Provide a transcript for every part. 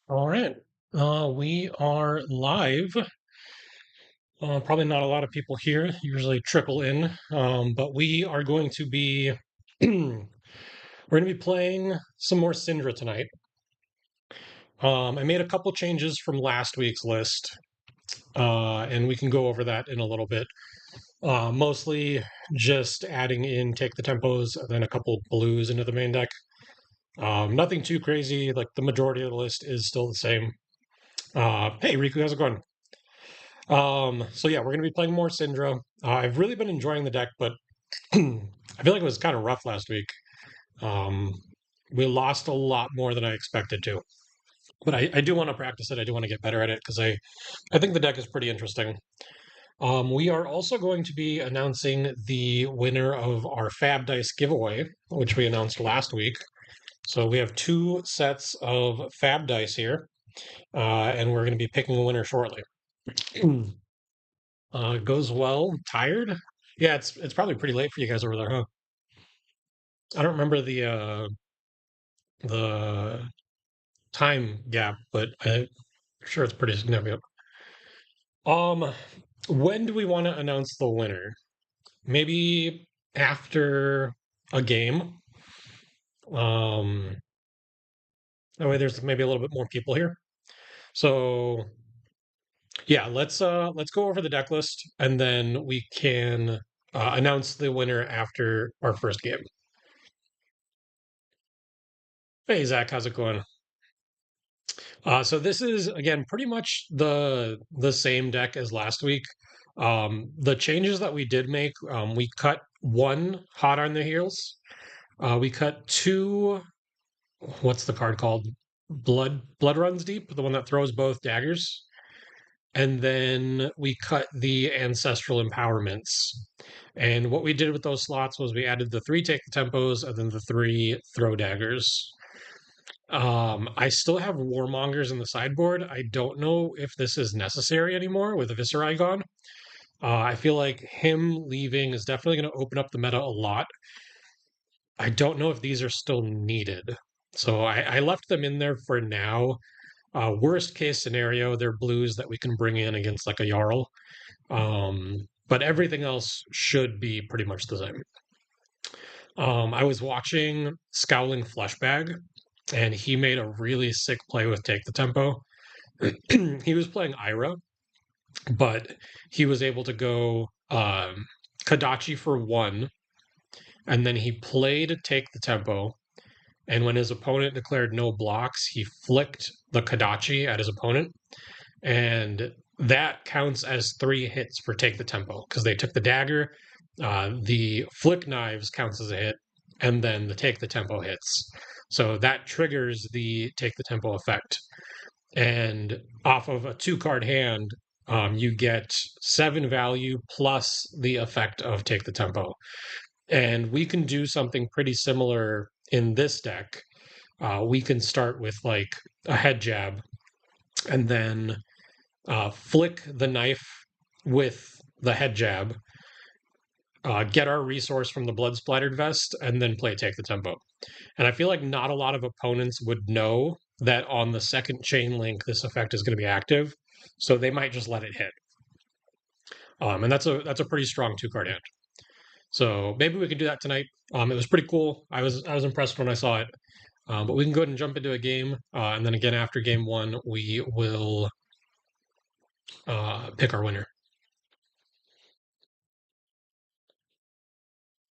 All right. We are live. Probably not a lot of people here, usually trickle in. But we are going to be we're going to be playing some more Cindra tonight. I made a couple changes from last week's list, and we can go over that in a little bit. Mostly just adding in take the tempos and then a couple blues into the main deck. Nothing too crazy. Like the majority of the list is still the same. Hey Riku, how's it going? So yeah, we're gonna be playing more Syndra. I've really been enjoying the deck, but I feel like it was kind of rough last week. Um, we lost a lot more than I expected to, but I do want to practice it. I do want to get better at it because I think the deck is pretty interesting. We are also going to be announcing the winner of our FaB Dice giveaway, which we announced last week. So we have two sets of FaB Dice here, and we're going to be picking a winner shortly. Goes well. Tired? Yeah, it's probably pretty late for you guys over there, huh? I don't remember the time gap, but I'm sure it's pretty significant. Um, when do we want to announce the winner? Maybe after a game. Um, that way there's maybe a little bit more people here. So yeah, let's go over the deck list and then we can announce the winner after our first game. Hey Zach, how's it going? So this is again pretty much the same deck as last week. The changes that we did make, we cut one hot on the heels. We cut two. What's the card called? Blood runs deep, the one that throws both daggers. And then we cut the ancestral empowerments. And what we did with those slots was we added the three take the tempos and then the three throw daggers. I still have Warmongers in the sideboard. I don't know if this is necessary anymore with the Viserai gone. I feel like him leaving is definitely going to open up the meta a lot. I don't know if these are still needed. So I left them in there for now. Worst case scenario, they're blues that we can bring in against like a Jarl. But everything else should be pretty much the same. I was watching Scowling Fleshbag, and he made a really sick play with Take the Tempo. He was playing Ira, but he was able to go Kadachi for one, and then he played Take the Tempo. And when his opponent declared no blocks, he flicked the Kadachi at his opponent. And that counts as three hits for Take the Tempo because they took the dagger. The flick knives counts as a hit, and then the Take the Tempo hits. So that triggers the Take the Tempo effect. And off of a two card hand, you get 7 value plus the effect of Take the Tempo. And we can do something pretty similar in this deck. We can start with like a head jab and then flick the knife with the head jab, get our resource from the blood splattered vest, and then play take the tempo. And I feel like not a lot of opponents would know that on the second chain link this effect is going to be active, so they might just let it hit. And that's a pretty strong two card hand. So maybe we could do that tonight. It was pretty cool. I was impressed when I saw it. But we can go ahead and jump into a game, and then again after game one we will pick our winner.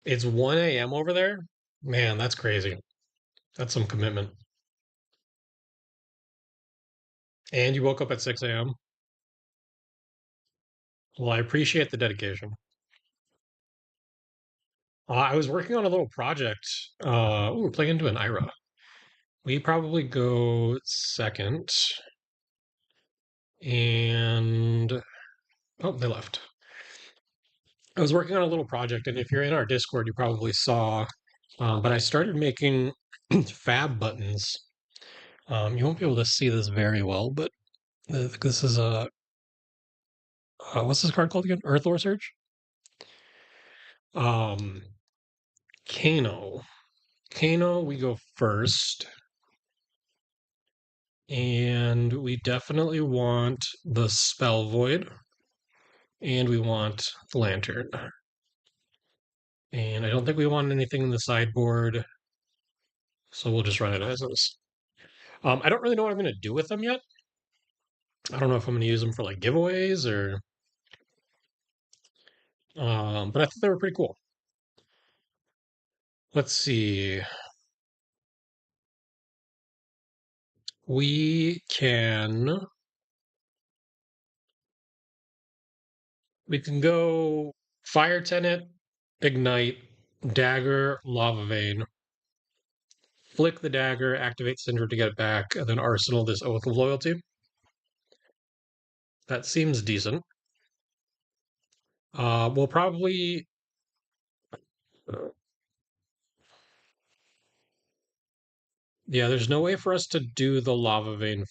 It's 1 a.m. over there. Man, that's crazy. That's some commitment. And you woke up at 6 a.m. Well, I appreciate the dedication. I was working on a little project. We're playing into an IRA. We probably go second. And oh, they left. I was working on a little project, and if you're in our Discord, you probably saw. But I started making FaB buttons. You won't be able to see this very well, but this is a what's this card called again? Earthlore Surge. Um, Kano. Kano, we go first. And we definitely want the Spell Void. And we want the Lantern. And I don't think we want anything in the sideboard, so we'll just run it as is. I don't really know what I'm going to do with them yet. I don't know if I'm going to use them for like giveaways or, but I thought they were pretty cool. Let's see. We can we can go Fire Tenant, Ignite, Dagger, Lava Vein, flick the dagger, activate Cindra to get it back, and then arsenal this Oath of Loyalty. That seems decent. We'll probably yeah, there's no way for us to do the Lava Vein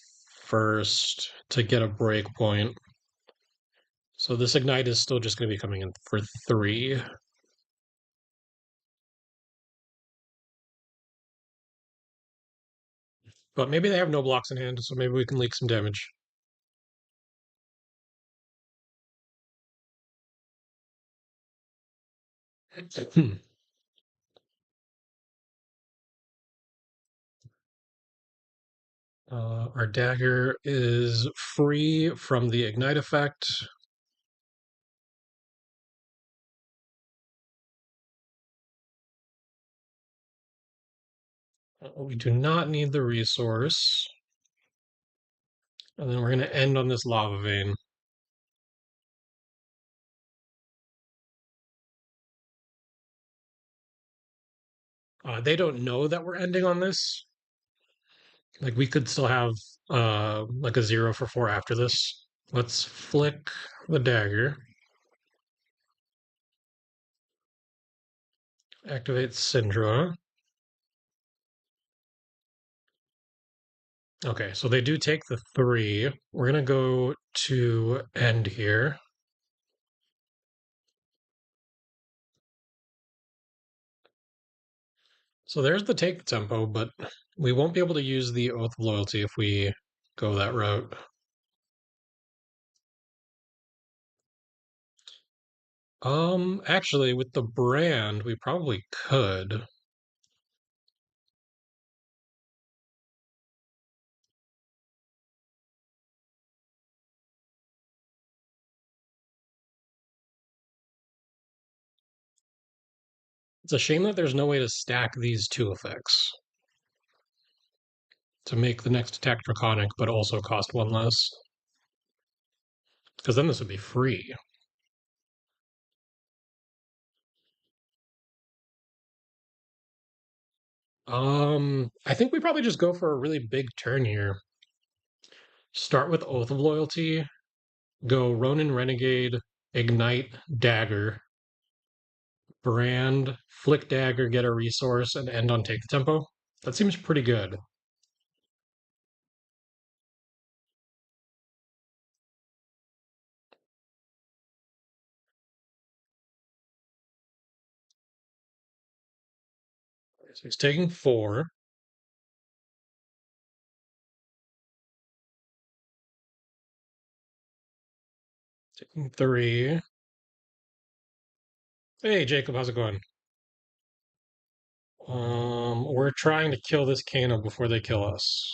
first to get a break point. So this Ignite is still just going to be coming in for 3. But maybe they have no blocks in hand, so maybe we can leak some damage. Hmm. Our dagger is free from the Ignite effect. We do not need the resource. And then we're going to end on this Lava Vein. They don't know that we're ending on this. Like we could still have like a 0 for 4 after this. Let's flick the dagger. Activate Cindra. Okay, so they do take the 3. We're gonna go to end here. So there's the take tempo, but we won't be able to use the Oath of Loyalty if we go that route. Actually, with the brand, we probably could. It's a shame that there's no way to stack these 2 effects to make the next attack draconic, but also cost 1 less. Because then this would be free. I think we probably just go for a really big turn here. Start with Oath of Loyalty, go Ronin Renegade, Ignite Dagger, Brand, Flick Dagger, get a resource, and end on Take the Tempo. That seems pretty good. So he's taking 4. Taking 3. Hey, Jacob, how's it going? We're trying to kill this Kano before they kill us.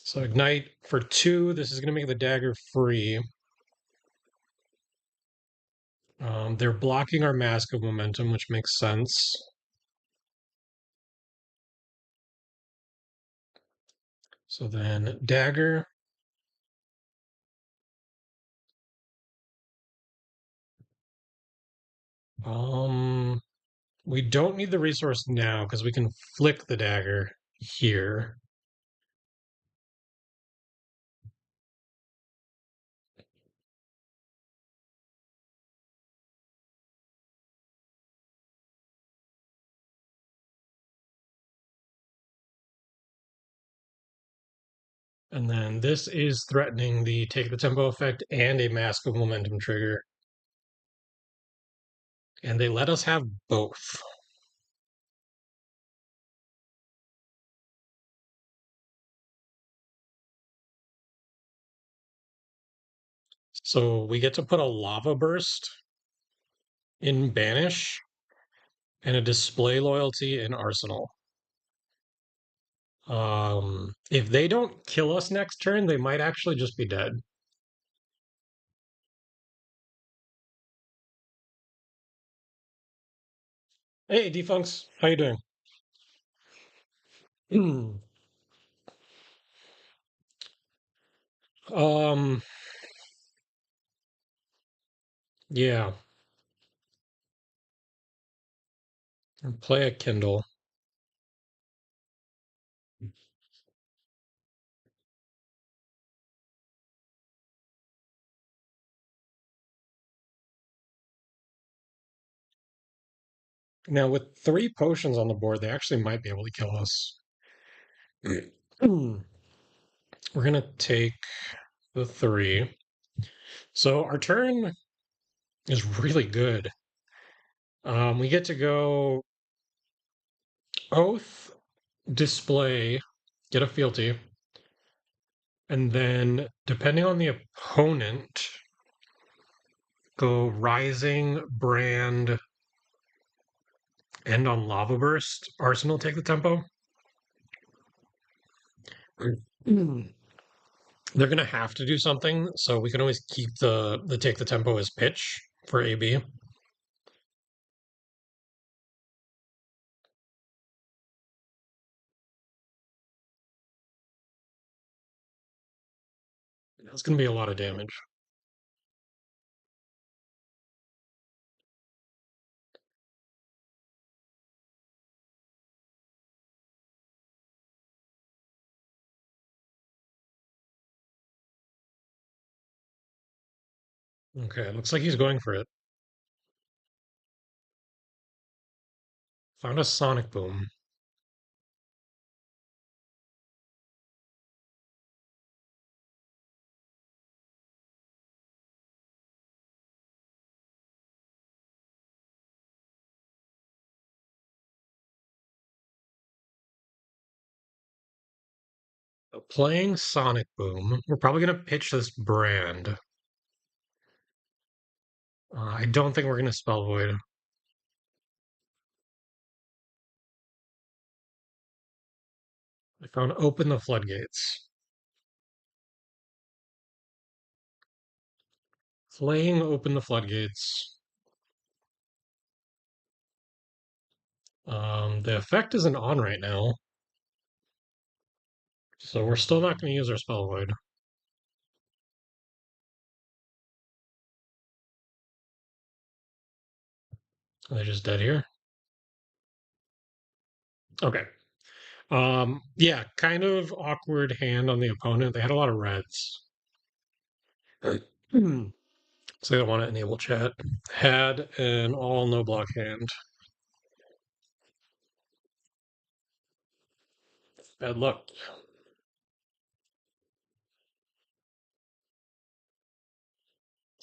So Ignite for 2. This is going to make the dagger free. They're blocking our Mask of Momentum, which makes sense. So then dagger. Um, we don't need the resource now because we can flick the dagger here. And then this is threatening the take the tempo effect and a Mask of Momentum trigger. And they let us have both. So we get to put a lava burst in Banish and a display loyalty in Arsenal. If they don't kill us next turn, they might actually just be dead. Hey, Defunks, how you doing? Um, yeah, play a Kindle. Now, with 3 potions on the board, they actually might be able to kill us. We're gonna take the 3. So our turn is really good. We get to go Oath, Display, get a fealty, and then depending on the opponent, go Rising, Brand, end on Lava Burst. Arsenal take the tempo. They're gonna have to do something, so we can always keep the take the tempo as pitch for AB. That's gonna be a lot of damage. Okay, looks like he's going for it. Found a Sonic Boom. Playing Sonic Boom. We're probably gonna pitch this Brand. I don't think we're gonna Spell Void. I found Open the Floodgates. Playing Open the Floodgates. The effect isn't on right now, so we're still not going to use our Spell Void. Are they just dead here? Okay. Yeah, kind of awkward hand on the opponent. They had a lot of reds. So they don't want to enable chat. Had an all no block hand. Bad luck.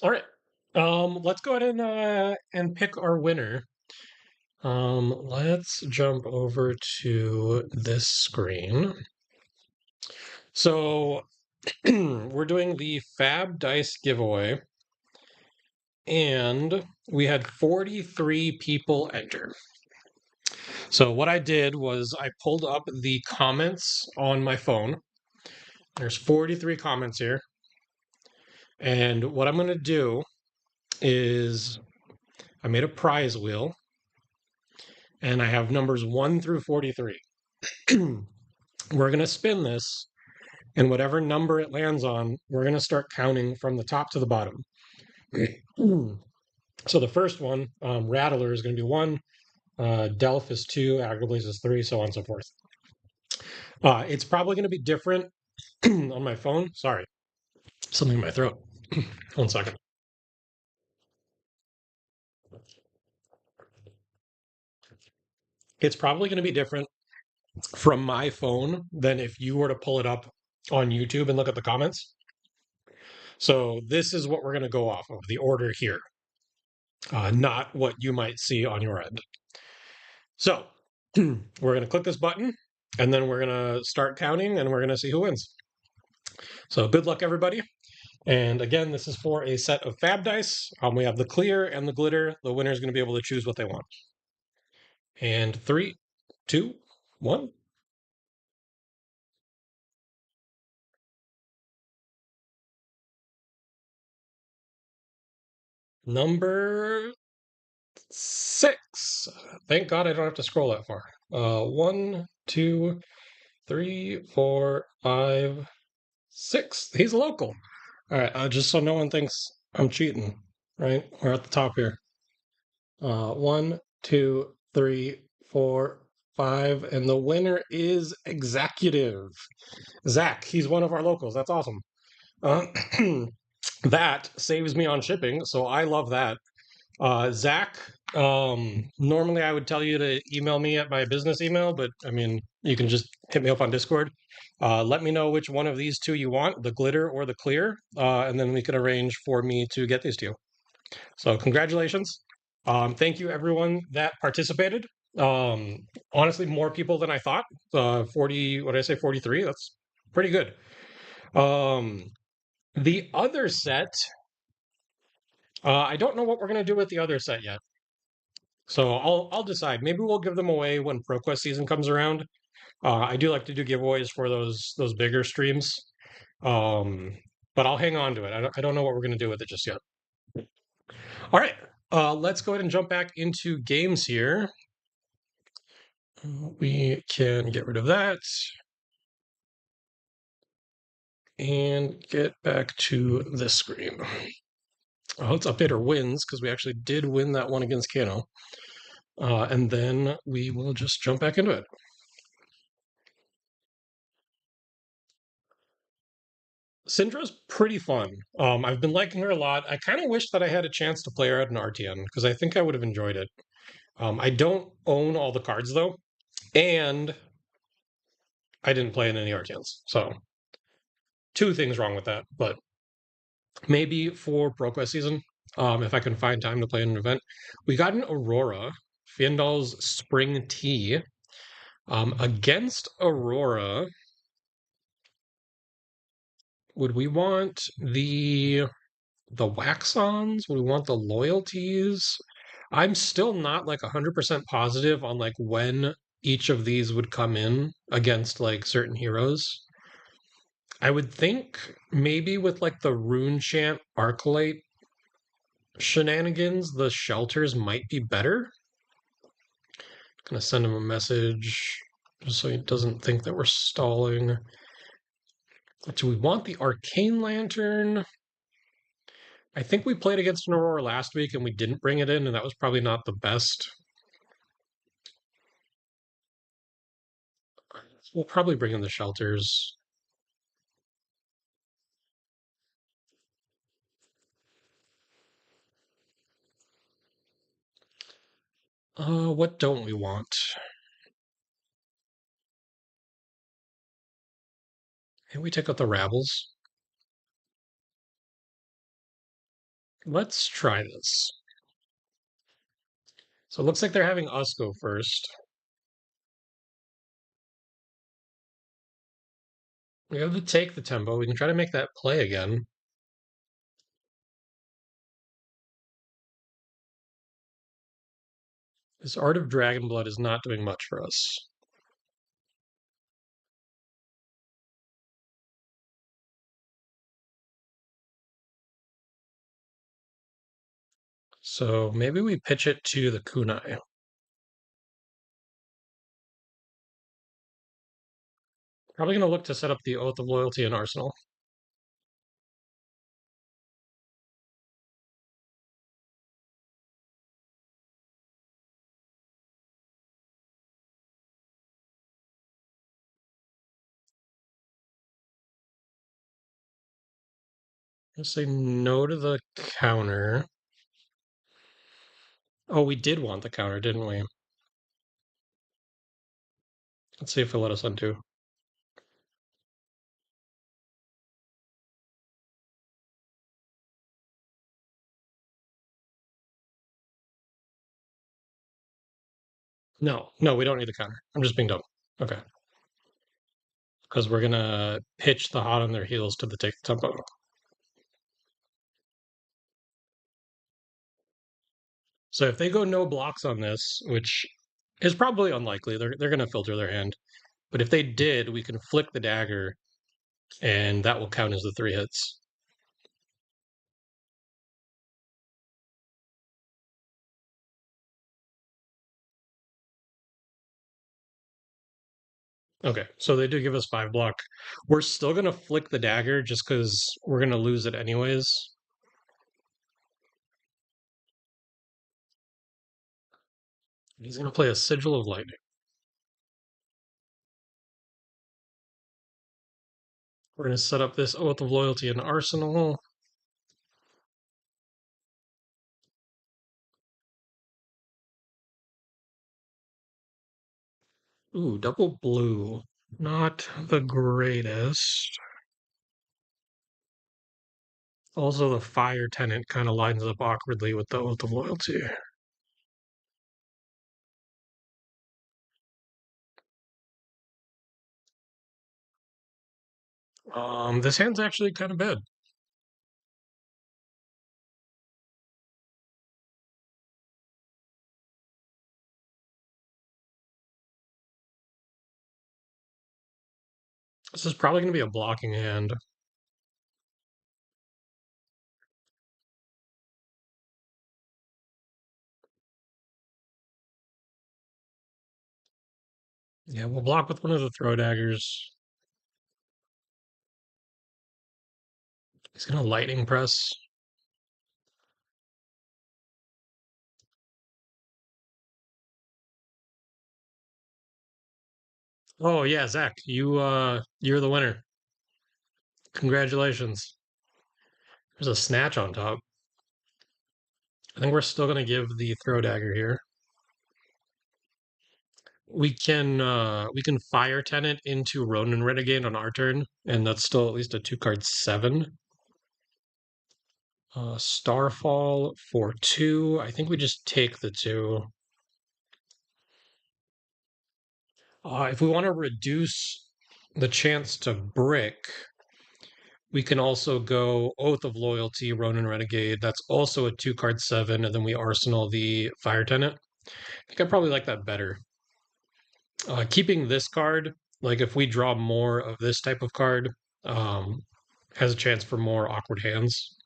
All right. Let's go ahead and pick our winner. Let's jump over to this screen. So we're doing the FaB Dice giveaway, and we had 43 people enter. So what I did was I pulled up the comments on my phone. There's 43 comments here. And what I'm going to do is I made a prize wheel, and I have numbers 1 through 43. We're going to spin this, and whatever number it lands on, we're going to start counting from the top to the bottom. So the first one, Rattler, is going to be 1, Delph is 2, Agrablaze is 3, so on and so forth. It's probably going to be different on my phone. Sorry, something in my throat. 1 second. It's probably going to be different from my phone than if you were to pull it up on YouTube and look at the comments. So this is what we're going to go off of, the order here, not what you might see on your end. So we're going to click this button, and then we're going to start counting, and we're going to see who wins. So good luck, everybody. And again, this is for a set of FaB Dice. We have the clear and the glitter. The winner is going to be able to choose what they want. And 3, 2, 1. Number 6. Thank God I don't have to scroll that far. 1, 2, 3, 4, 5, 6. He's local. All right, just so no one thinks I'm cheating, right? We're at the top here. 1, 2, 3, 4, 5, and the winner is Executive. Zach, he's one of our locals. That's awesome. Uh, that saves me on shipping, so I love that. Zach, normally I would tell you to email me at my business email, but I mean, you can just hit me up on Discord. Let me know which one of these two you want, the glitter or the clear, and then we can arrange for me to get these to you. So congratulations. Thank you everyone that participated. Honestly, more people than I thought. 40, what did I say, 43? That's pretty good. The other set, I don't know what we're going to do with the other set yet. So I'll decide. Maybe we'll give them away when ProQuest season comes around. I do like to do giveaways for those bigger streams. But I'll hang on to it. I don't know what we're going to do with it just yet. All right. Let's go ahead and jump back into games here. We can get rid of that and get back to this screen. Let's update our wins because we actually did win that one against Kano. And then we will just jump back into it. Cindra's pretty fun. I've been liking her a lot. I kind of wish that I had a chance to play her at an RTN because I think I would have enjoyed it. I don't own all the cards though, and I didn't play in any RTNs. So two things wrong with that, but maybe for ProQuest season, if I can find time to play in an event. We got an Aurora, Fiendal's Spring Tea. Against Aurora, would we want the wax-ons? Would we want the loyalties? I'm still not like 100% positive on like when each of these would come in against like certain heroes. I would think maybe with like the Rune Chant Arclight shenanigans, the shelters might be better. Gonna send him a message just so he doesn't think that we're stalling. Do we want the Arcane Lantern? I think we played against an Aurora last week and we didn't bring it in, and that was probably not the best. We'll probably bring in the shelters. What don't we want? Can we take out the Rabbles? Let's try this. So it looks like they're having us go first. We have to take the tempo. We can try to make that play again. This Art of Dragonblood is not doing much for us. So maybe we pitch it to the kunai. Probably going to look to set up the Oath of Loyalty in Arsenal. Let's say no to the counter. Oh, we did want the counter, didn't we? Let's see if it'll let us undo. No, we don't need the counter. I'm just being dumb. Okay. Because we're going to pitch the hot on their heels to the take the tempo. So if they go no blocks on this, which is probably unlikely, they're going to filter their hand. But if they did, we can flick the dagger, and that will count as the 3 hits. Okay, so they do give us 5 block. We're still going to flick the dagger just because we're going to lose it anyways. He's going to play a Sigil of Lightning. We're going to set up this Oath of Loyalty and Arsenal. Ooh, double blue. Not the greatest. Also, the Fire Tenant kind of lines up awkwardly with the Oath of Loyalty. This hand's actually kind of bad. This is probably going to be a blocking hand. Yeah, we'll block with one of the throw daggers. He's going to lightning press. Oh yeah, Zach, you're the winner. Congratulations. There's a snatch on top. I think we're still going to give the throw dagger here. We can fire tenant into Ronin Renegade on our turn, and that's still at least a 2 card 7. Starfall for 2. I think we just take the 2. If we want to reduce the chance to brick, we can also go Oath of Loyalty, Ronin Renegade. That's also a 2 card 7, and then we arsenal the Fire Tenant. I think I probably like that better. Keeping this card, like if we draw more of this type of card, um, has a chance for more awkward hands.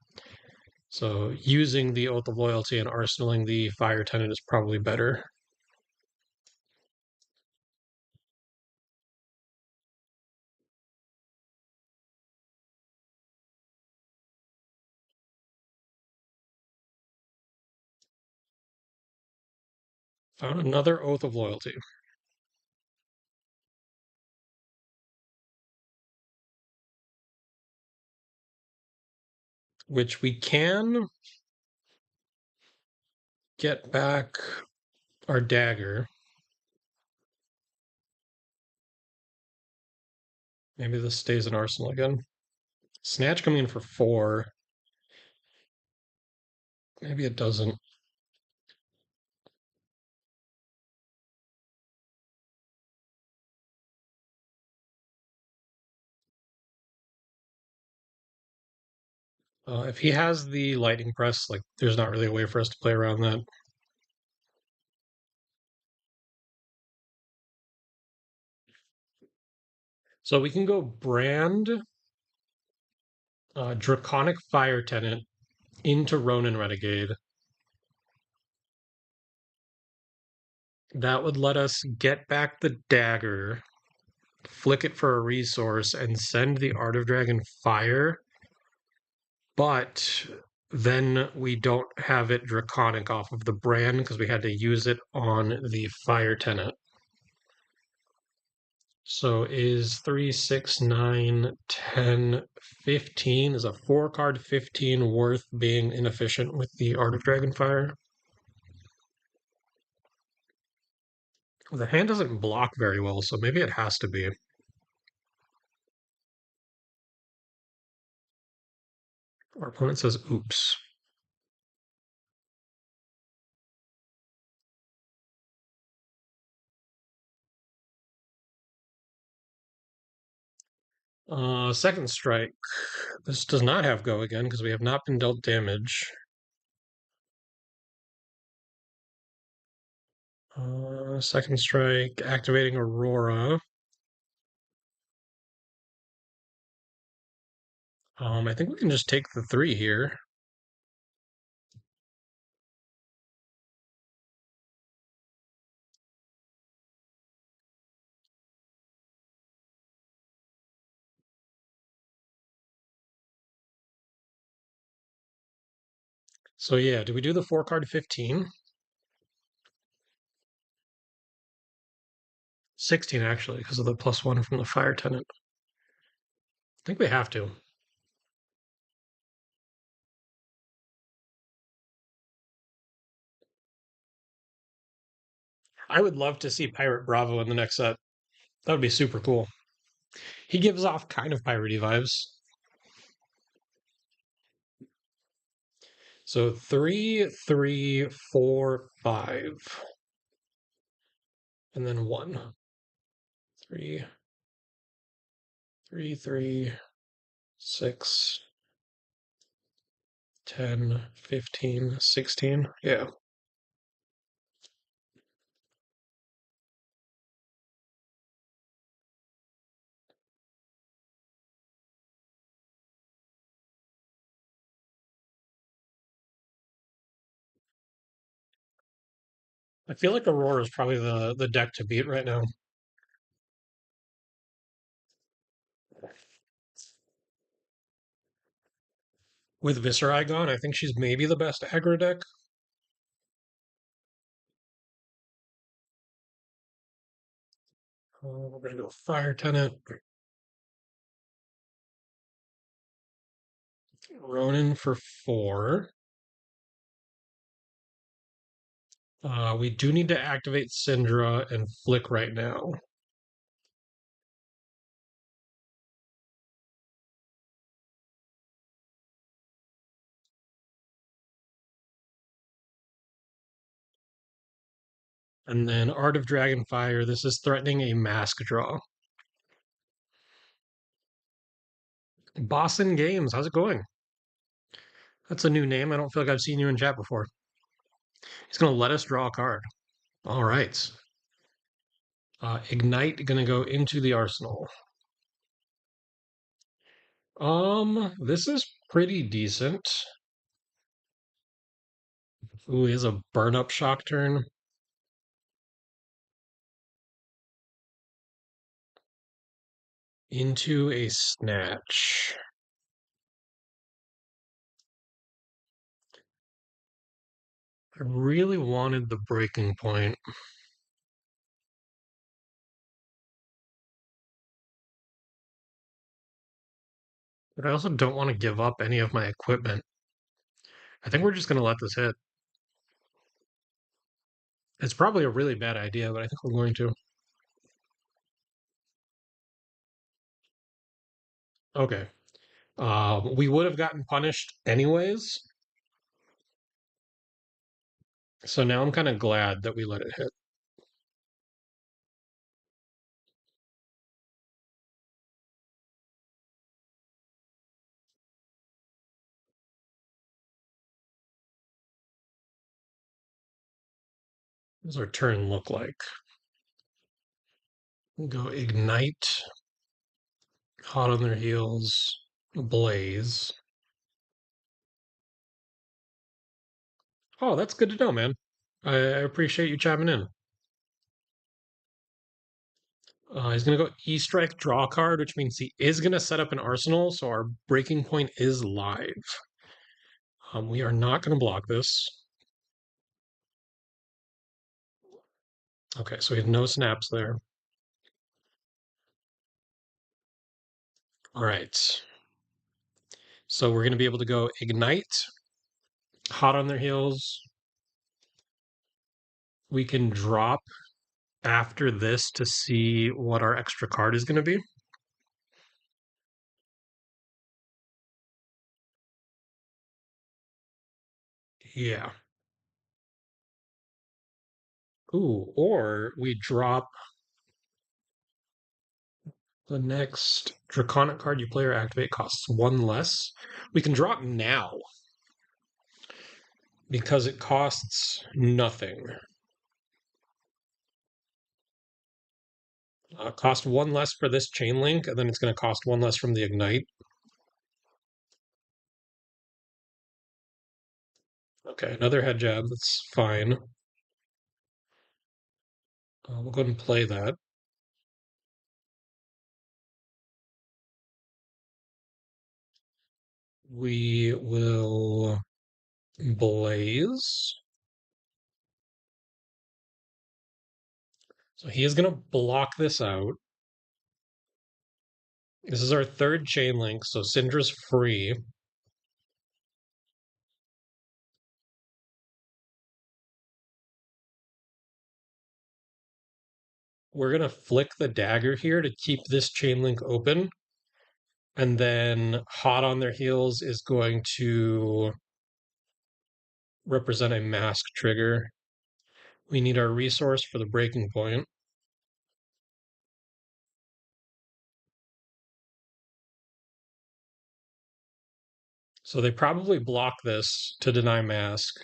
So using the Oath of Loyalty and arsenaling the Fire Tenant is probably better. Found another Oath of Loyalty, which we can get back our dagger. Maybe this stays in arsenal again. Snatch coming in for 4. Maybe it doesn't. If he has the lightning press, like there's not really a way for us to play around that. So we can go brand Draconic Fire Tenant into Ronin Renegade. That would let us get back the dagger, flick it for a resource, and send the Art of Dragon Fire. But then we don't have it Draconic off of the brand because we had to use it on the Fire Tenant. So is 3, 6, 9, 10, 15 is a 4 card 15 worth being inefficient with the Art of Dragonfire? The hand doesn't block very well, so maybe it has to be. Our opponent says, oops. Second strike. This does not have go again because we have not been dealt damage. Second strike, activating Aurora. I think we can just take the 3 here. So yeah, do we do the 4-card 15? 16 actually, because of the +1 from the Fire Tenant. I think we have to. I would love to see Pirate Bravo in the next set. That would be super cool. He gives off kind of piratey vibes. So 3, 3, 4, 5. And then 1. 3, 3, 3, 6, 10, 15, 16. Yeah. I feel like Aurora is probably the deck to beat right now. With Viserai gone, I think she's maybe the best aggro deck. We're gonna go Fire Tenant, Ronin for 4. We do need to activate Cindra and Flick right now. And then Art of Dragonfire, this is threatening a mask draw. Boston Games, how's it going? That's a new name. I don't feel like I've seen you in chat before. He's going to let us draw a card. All right. Ignite going to go into the arsenal. This is pretty decent. Ooh, he has a burn up shock turn. Into a snatch. I really wanted the breaking point. But I also don't want to give up any of my equipment. I think we're just going to let this hit. It's probably a really bad idea, but I think we're going to. Okay. We would have gotten punished anyways. So now I'm kind of glad that we let it hit. What does our turn look like? We'll go Ignite, Hot on their heels, Blaze. Oh, that's good to know, man. I appreciate you chiming in. He's going to go E-Strike, draw a card, which means he is going to set up an arsenal, so our breaking point is live. We are not going to block this. Okay, so we have no snaps there. All right. So we're going to be able to go Ignite, Hot on their heels. We can drop after this to see what our extra card is going to be. Yeah. Ooh, or we drop the next Draconic card you play or activate costs 1 less. We can drop now because it costs nothing. Cost one less for this chain link, and then it's going to cost one less from the ignite. Okay, another head jab. That's fine. We'll go ahead and play that. We will blaze. So he is going to block this out. This is our third chain link, so Cindra's free. We're going to flick the dagger here to keep this chain link open. And then hot on their heels is going to represent a mask trigger. We need our resource for the breaking point. So they probably block this to deny mask.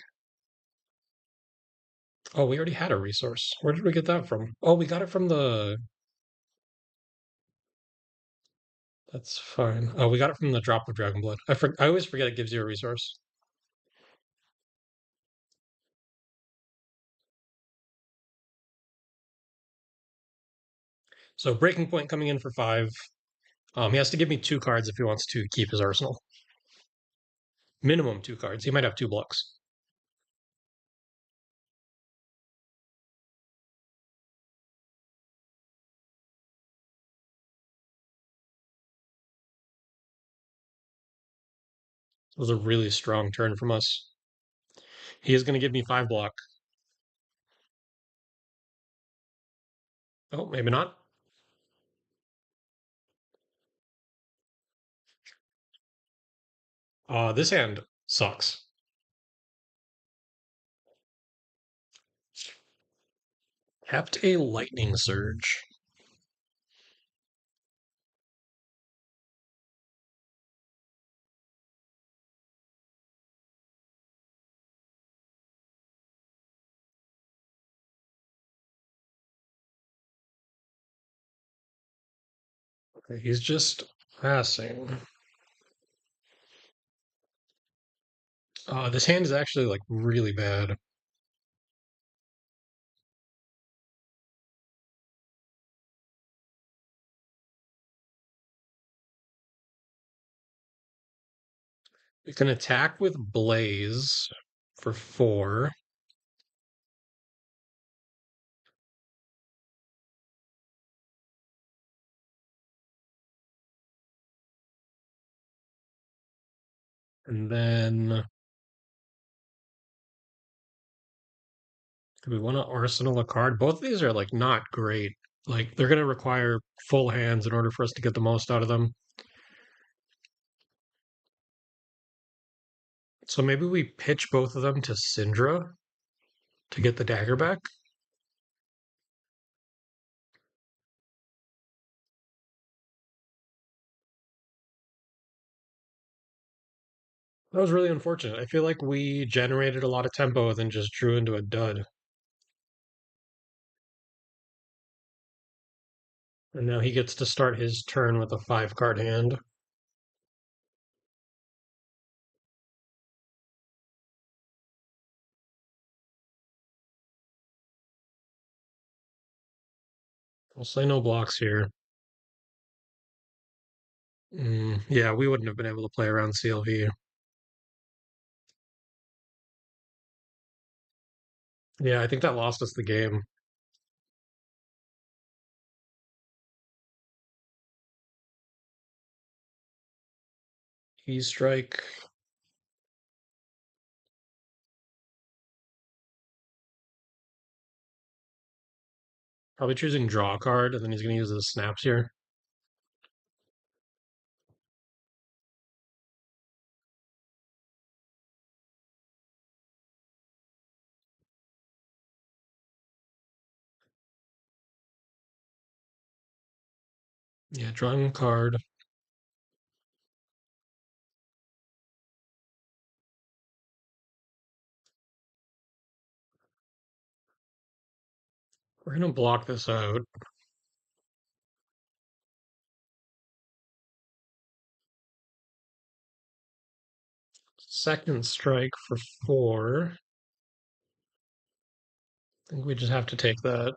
Oh, we already had a resource. Where did we get that from? Oh, we got it from the... That's fine. Oh, we got it from the drop of Dragon Blood. I always forget it gives you a resource. So breaking point coming in for 5. He has to give me 2 cards if he wants to keep his arsenal. Minimum 2 cards. He might have 2 blocks. It was a really strong turn from us. He is going to give me 5 block. Oh, maybe not. This hand sucks. Kept a lightning surge. Okay, he's just passing. This hand is actually like really bad. We can attack with Blaze for 4. And then do we want to arsenal a card? Both of these are like not great. Like they're gonna require full hands in order for us to get the most out of them. So maybe we pitch both of them to Cindra to get the dagger back. That was really unfortunate. I feel like we generated a lot of tempo and then just drew into a dud. And now he gets to start his turn with a 5-card hand. We'll say no blocks here. Yeah, we wouldn't have been able to play around CLV. Yeah, I think that lost us the game. Key strike. Probably choosing draw a card, and then he's going to use his snaps here. Yeah, drawing a card. We're going to block this out. Second strike for 4. I think we just have to take that.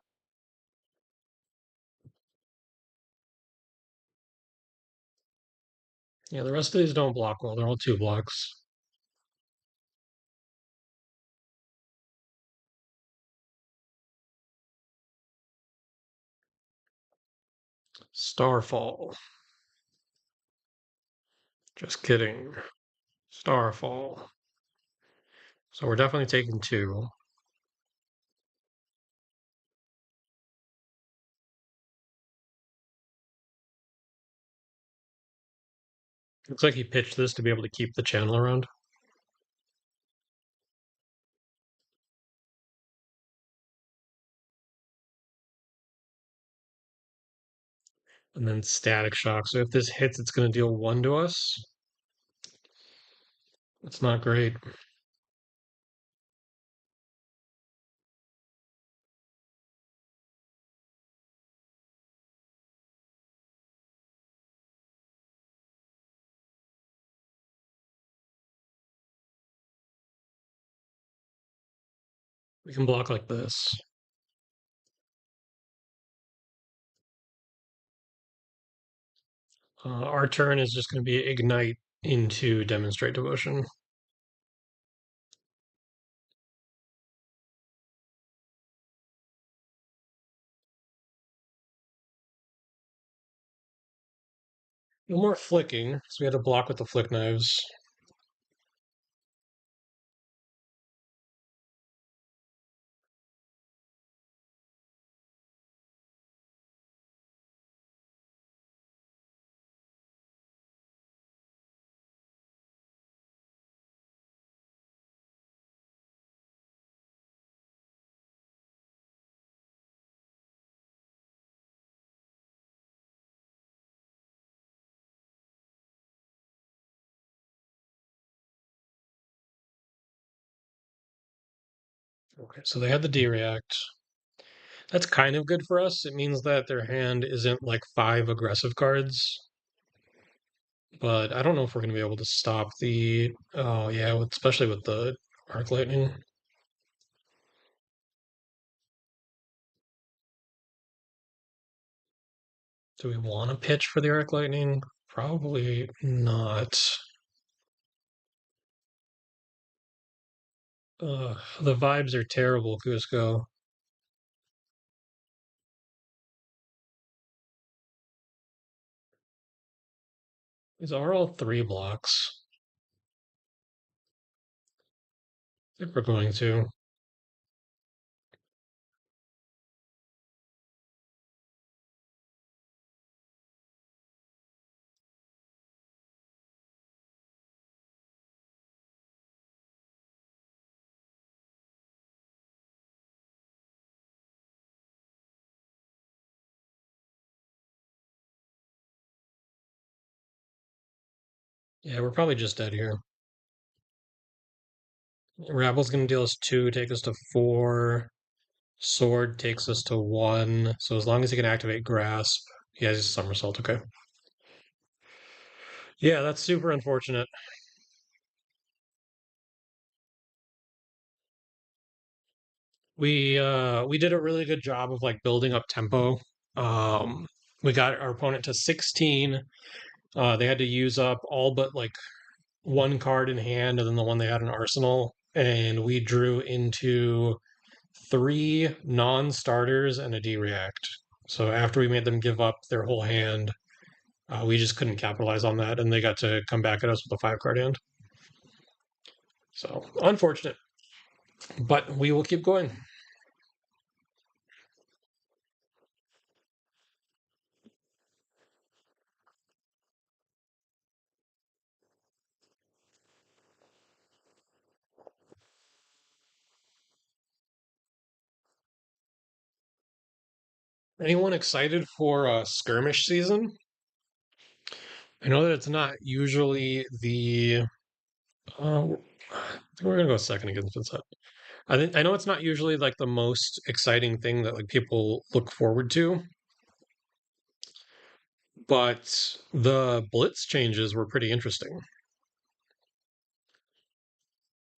Yeah, the rest of these don't block well. They're all 2 blocks. Starfall. Just kidding. Starfall. So we're definitely taking 2. Looks like he pitched this to be able to keep the channel around. And then Static Shock. So if this hits, it's going to deal 1 to us. That's not great. We can block like this. Our turn is just going to be Ignite into Demonstrate Devotion. No more flicking, so we had to block with the flick knives. Okay, so they had the D-React. That's kind of good for us. It means that their hand isn't like 5 aggressive cards. But I don't know if we're going to be able to stop the... Oh, yeah, especially with the Arc Lightning. Do we want to pitch for the Arc Lightning? Probably not. The vibes are terrible, Cusco. These are all 3 blocks. If we're going to. Yeah, we're probably just dead here. Rabble's going to deal us 2, take us to 4. Sword takes us to 1. So as long as he can activate Grasp, he has his Somersault. Okay. Yeah, that's super unfortunate. We did a really good job of like building up tempo. Um, we got our opponent to 16. They had to use up all but like 1 card in hand, and then the one they had in arsenal, and we drew into 3 non-starters and a D-React. So after we made them give up their whole hand, we just couldn't capitalize on that, and they got to come back at us with a 5-card hand. So unfortunate, but we will keep going. Anyone excited for skirmish season? I know that it's not usually the. I think we're gonna go second against Vincent. I know it's not usually like the most exciting thing that like people look forward to, but the blitz changes were pretty interesting.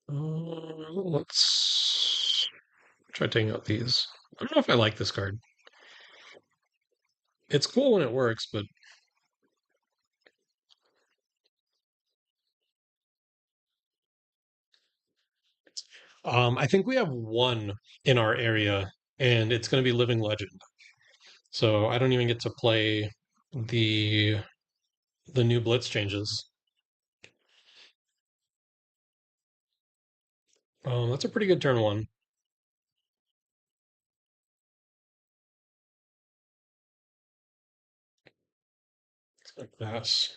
Let's try taking out these. I don't know if I like this card. It's cool when it works, but I think we have one in our area, and it's going to be Living Legend. So I don't even get to play the the new Blitz changes. That's a pretty good turn one. Yes.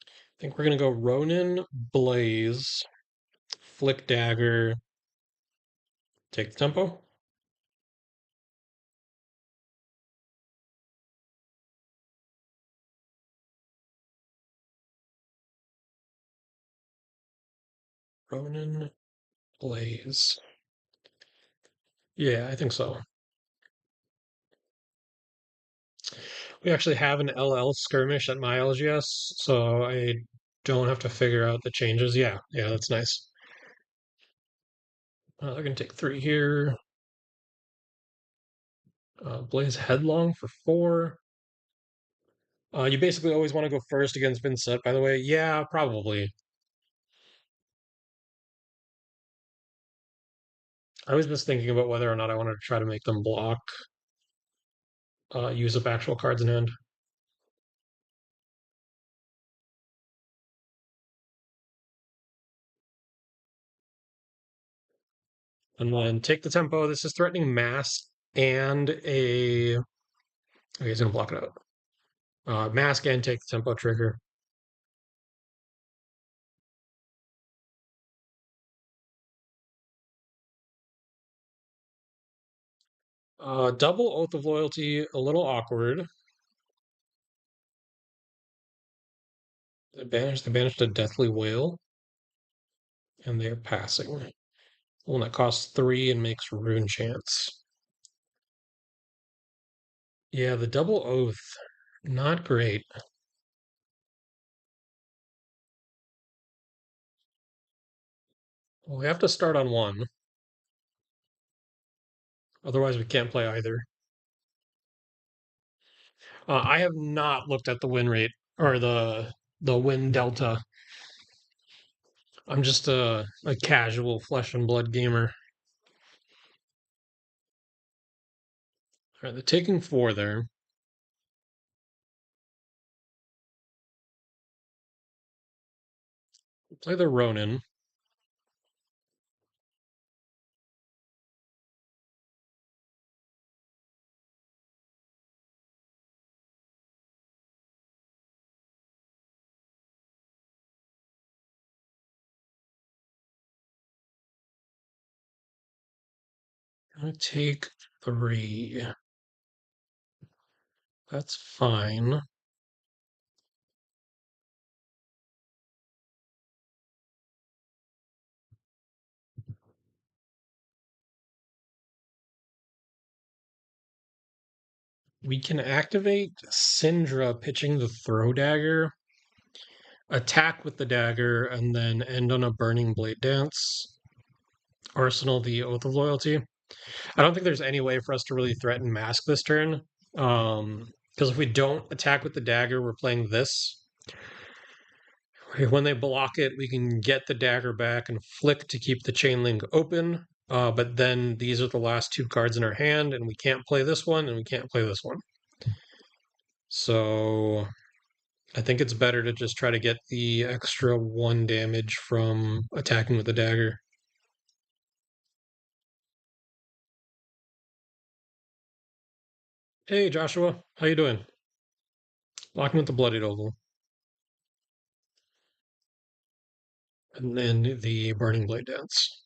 I think we're gonna go Ronin, Blaze, Flick Dagger, take the tempo. Ronin, Blaze. Yeah, I think so. We actually have an LL skirmish at my LGS, so I don't have to figure out the changes. Yeah, yeah, that's nice. They're gonna take 3 here. Blaze Headlong for 4. You basically always want to go first against Vincent, by the way. Yeah, probably. I was just thinking about whether or not I wanted to try to make them block, use up actual cards in hand. And then take the tempo. This is threatening mass and a. Okay, he's gonna block it out. Mask and take the tempo trigger. Double Oath of Loyalty, a little awkward. They banished a Deathly Whale, and they're passing. One that costs 3 and makes Rune Chance. Yeah, the Double Oath, not great. Well, we have to start on one. Otherwise, we can't play either. I have not looked at the win rate or the win delta. I'm just a casual flesh and blood gamer. All right, they're taking 4 there. Play the Ronin. I'm gonna take 3. That's fine. We can activate Cindra pitching the throw dagger, attack with the dagger, and then end on a burning blade dance. Arsenal the Oath of Loyalty. I don't think there's any way for us to really threaten mask this turn. Because if we don't attack with the dagger, we're playing this. When they block it, we can get the dagger back and flick to keep the chain link open. But then these are the last 2 cards in our hand, and we can't play this one, and we can't play this one. So I think it's better to just try to get the extra 1 damage from attacking with the dagger. Hey Joshua, how you doing? Blocking with the bloodied oval. And then the burning blade dance.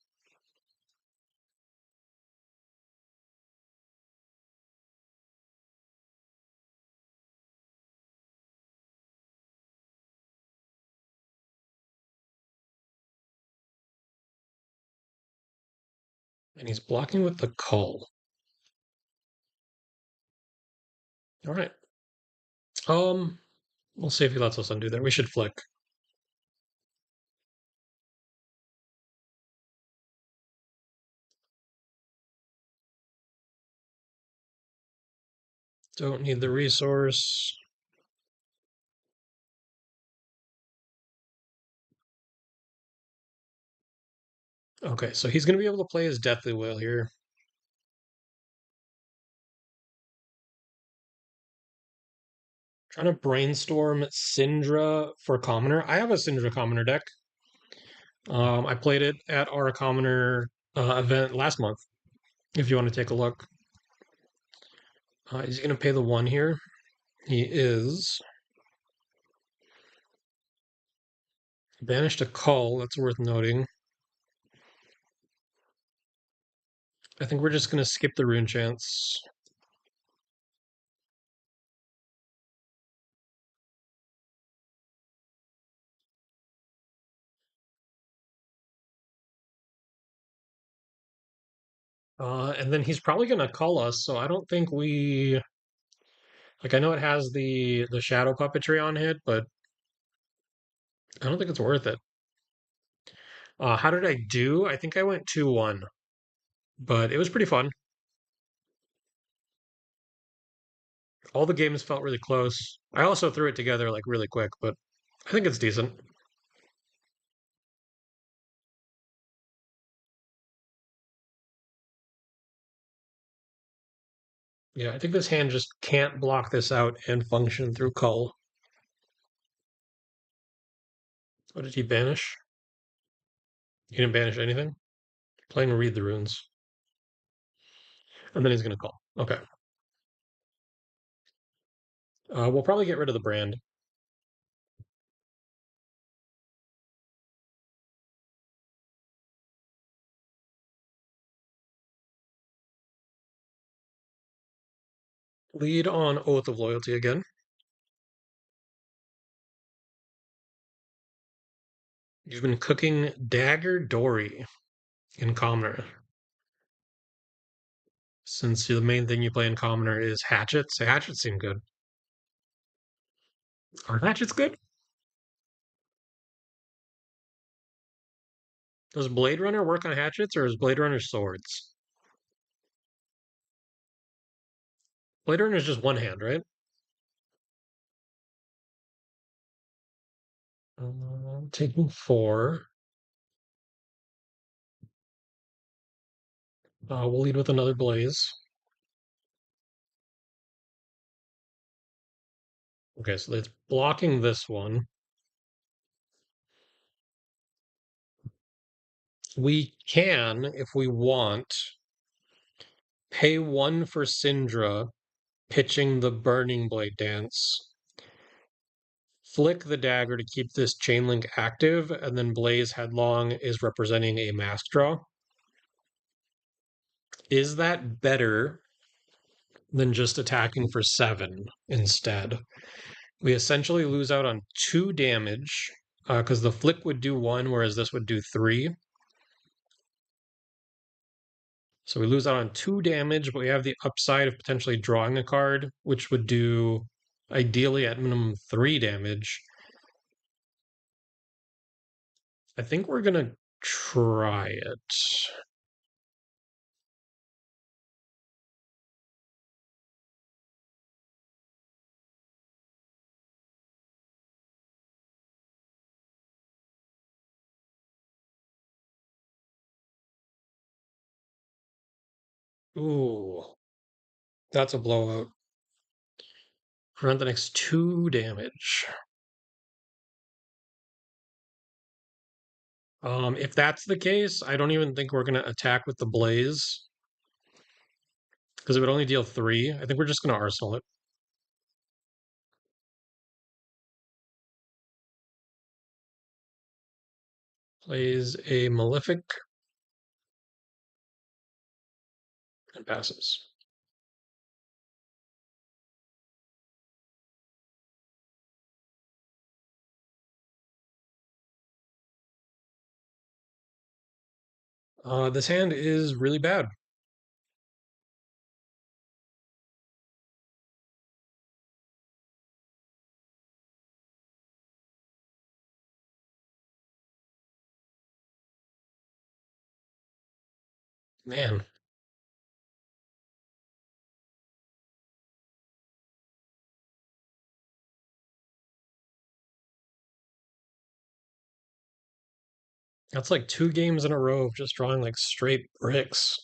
And he's blocking with the cull. All right. We'll see if he lets us undo that. We should flick. Don't need the resource. Okay, so he's going to be able to play his Deathly Will here. Trying to brainstorm Cindra for Commoner. I have a Cindra Commoner deck. I played it at our Commoner event last month, if you want to take a look. He's going to pay the 1 here. He is. Banished a Cull, that's worth noting. I think we're just going to skip the Rune Chance. And then he's probably going to Cull us, so I don't think we... Like, I know it has the Shadow Puppetry on it, but I don't think it's worth it. How did I do? I think I went 2-1, but it was pretty fun. All the games felt really close. I also threw it together like really quick, but I think it's decent. Yeah, I think this hand just can't block this out and function through Cull. What did he banish? He didn't banish anything? Playing Read the Runes. And then he's going to Cull. Okay. We'll probably get rid of the brand. Lead on Oath of Loyalty again. You've been cooking Dagger Dory in Commoner. Since the main thing you play in Commoner is Hatchets. Hatchets seem good. Are Hatchets good? Does Blade Runner work on Hatchets or is Blade Runner swords? Blade Runner is just one hand, right? Taking 4. We'll lead with another Blaze. Okay, so it's blocking this one. We can, if we want, pay 1 for Cindra, pitching the Burning Blade Dance. Flick the dagger to keep this chain link active, and then Blaze Headlong is representing a mask draw. Is that better than just attacking for 7 instead? We essentially lose out on 2 damage, because the flick would do 1, whereas this would do 3. So we lose out on 2 damage, but we have the upside of potentially drawing a card, which would do, ideally, at minimum 3 damage. I think we're going to try it. Ooh, that's a blowout. Prevent the next 2 damage. If that's the case, I don't even think we're going to attack with the Blaze, because it would only deal 3. I think we're just going to Arsenal it. Plays a Malefic and passes. This hand is really bad. Man. That's like 2 games in a row of just drawing like straight bricks.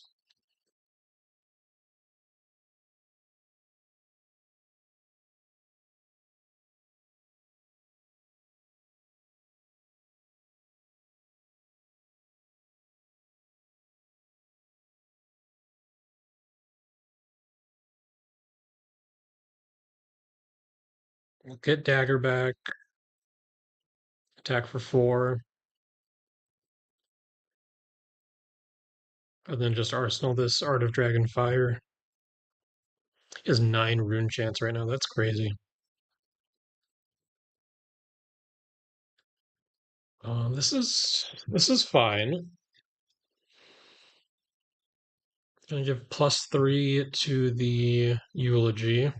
We'll get dagger back, attack for 4, and then just arsenal this Art of Dragon Fire. Is 9 rune chance right now. That's crazy. This is fine. Gonna give +3 to the eulogy.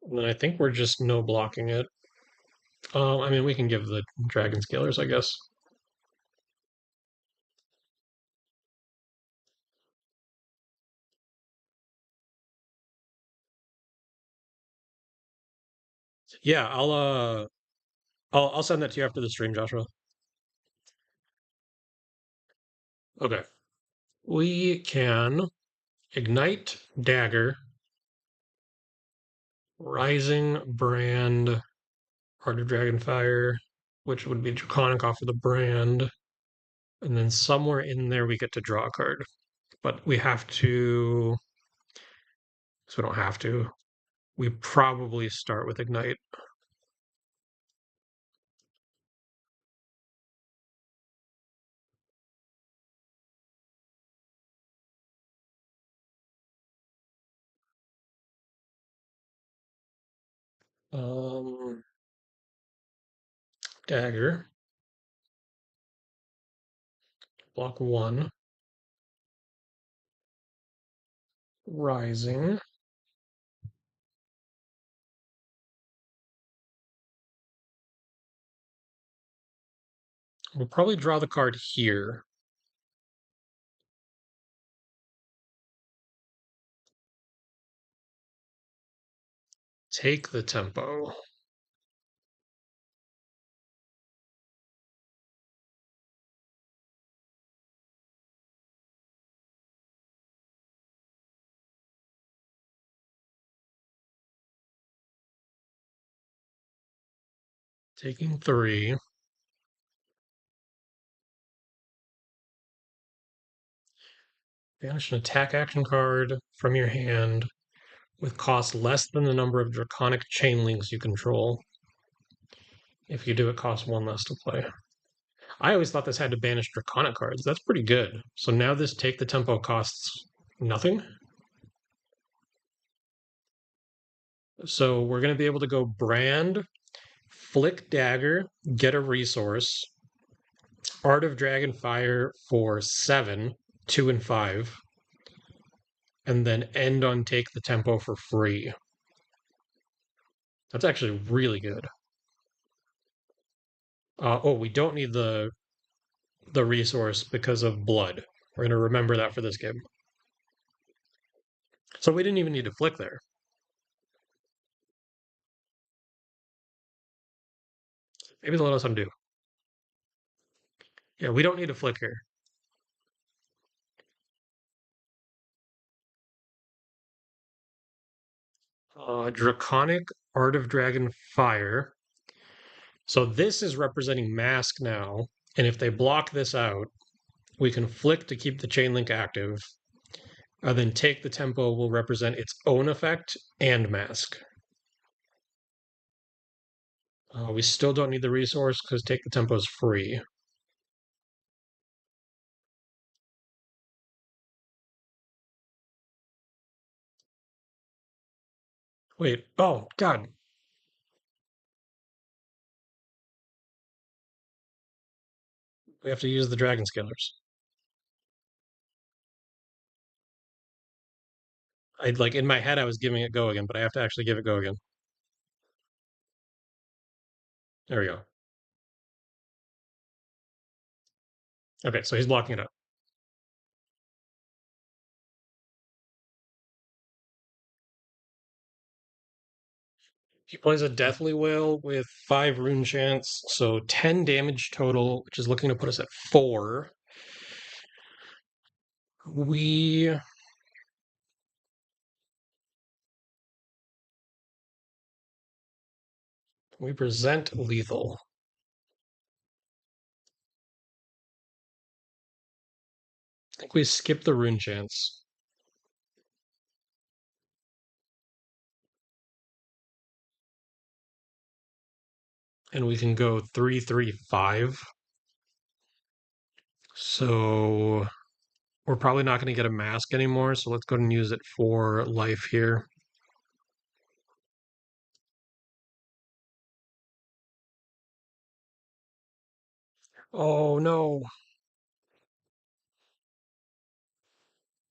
And then I think we're just no blocking it. I mean, we can give the dragon scalers, I guess. Yeah, I'll send that to you after the stream, Joshua. Okay. We can ignite dagger, rising brand, Heart of Dragonfire, which would be draconic off of the brand, and then somewhere in there we get to draw a card. But we have to, so we don't have to. We probably start with ignite. Um, Dagger, block 1, rising. We'll probably draw the card here. Take the tempo. Taking 3. Banish an attack action card from your hand with cost less than the number of draconic chain links you control. If you do, it costs 1 less to play. I always thought this had to banish draconic cards. That's pretty good. So now this take the tempo costs nothing. So we're going to be able to go brand, flick dagger, get a resource, Art of Dragonfire for 7, 2 and 5, and then end on take the tempo for free. That's actually really good. We don't need the resource because of blood. We're going to remember that for this game. So we didn't even need to flick there. Maybe they'll let us undo. Yeah, we don't need to flick here. Draconic Art of Dragon Fire. So this is representing Mask now, and if they block this out, we can flick to keep the chain link active, and then take the tempo will represent its own effect and Mask. We still don't need the resource because take the tempo is free. Wait, oh god. We have to use the dragon scalers. I like in my head I was giving it go again, but I have to actually give it go again. There we go. Okay, so he's blocking it up. He plays a Deathly Whale with 5 rune chance, so 10 damage total, which is looking to put us at 4. We present lethal. I think we skip the rune chance. And we can go 3/3/5. So we're probably not going to get a mask anymore, so let's go ahead and use it for life here. Oh no.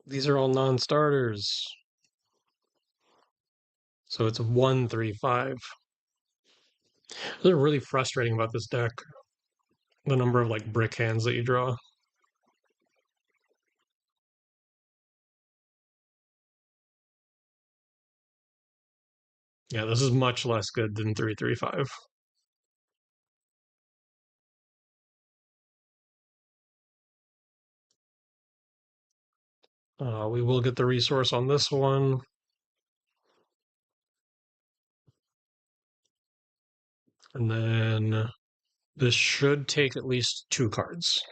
These are all non-starters. So it's 1/3/5. This is really frustrating about this deck. The number of like brick hands that you draw. Yeah, this is much less good than 3/3/5. We will get the resource on this one. And then this should take at least 2 cards.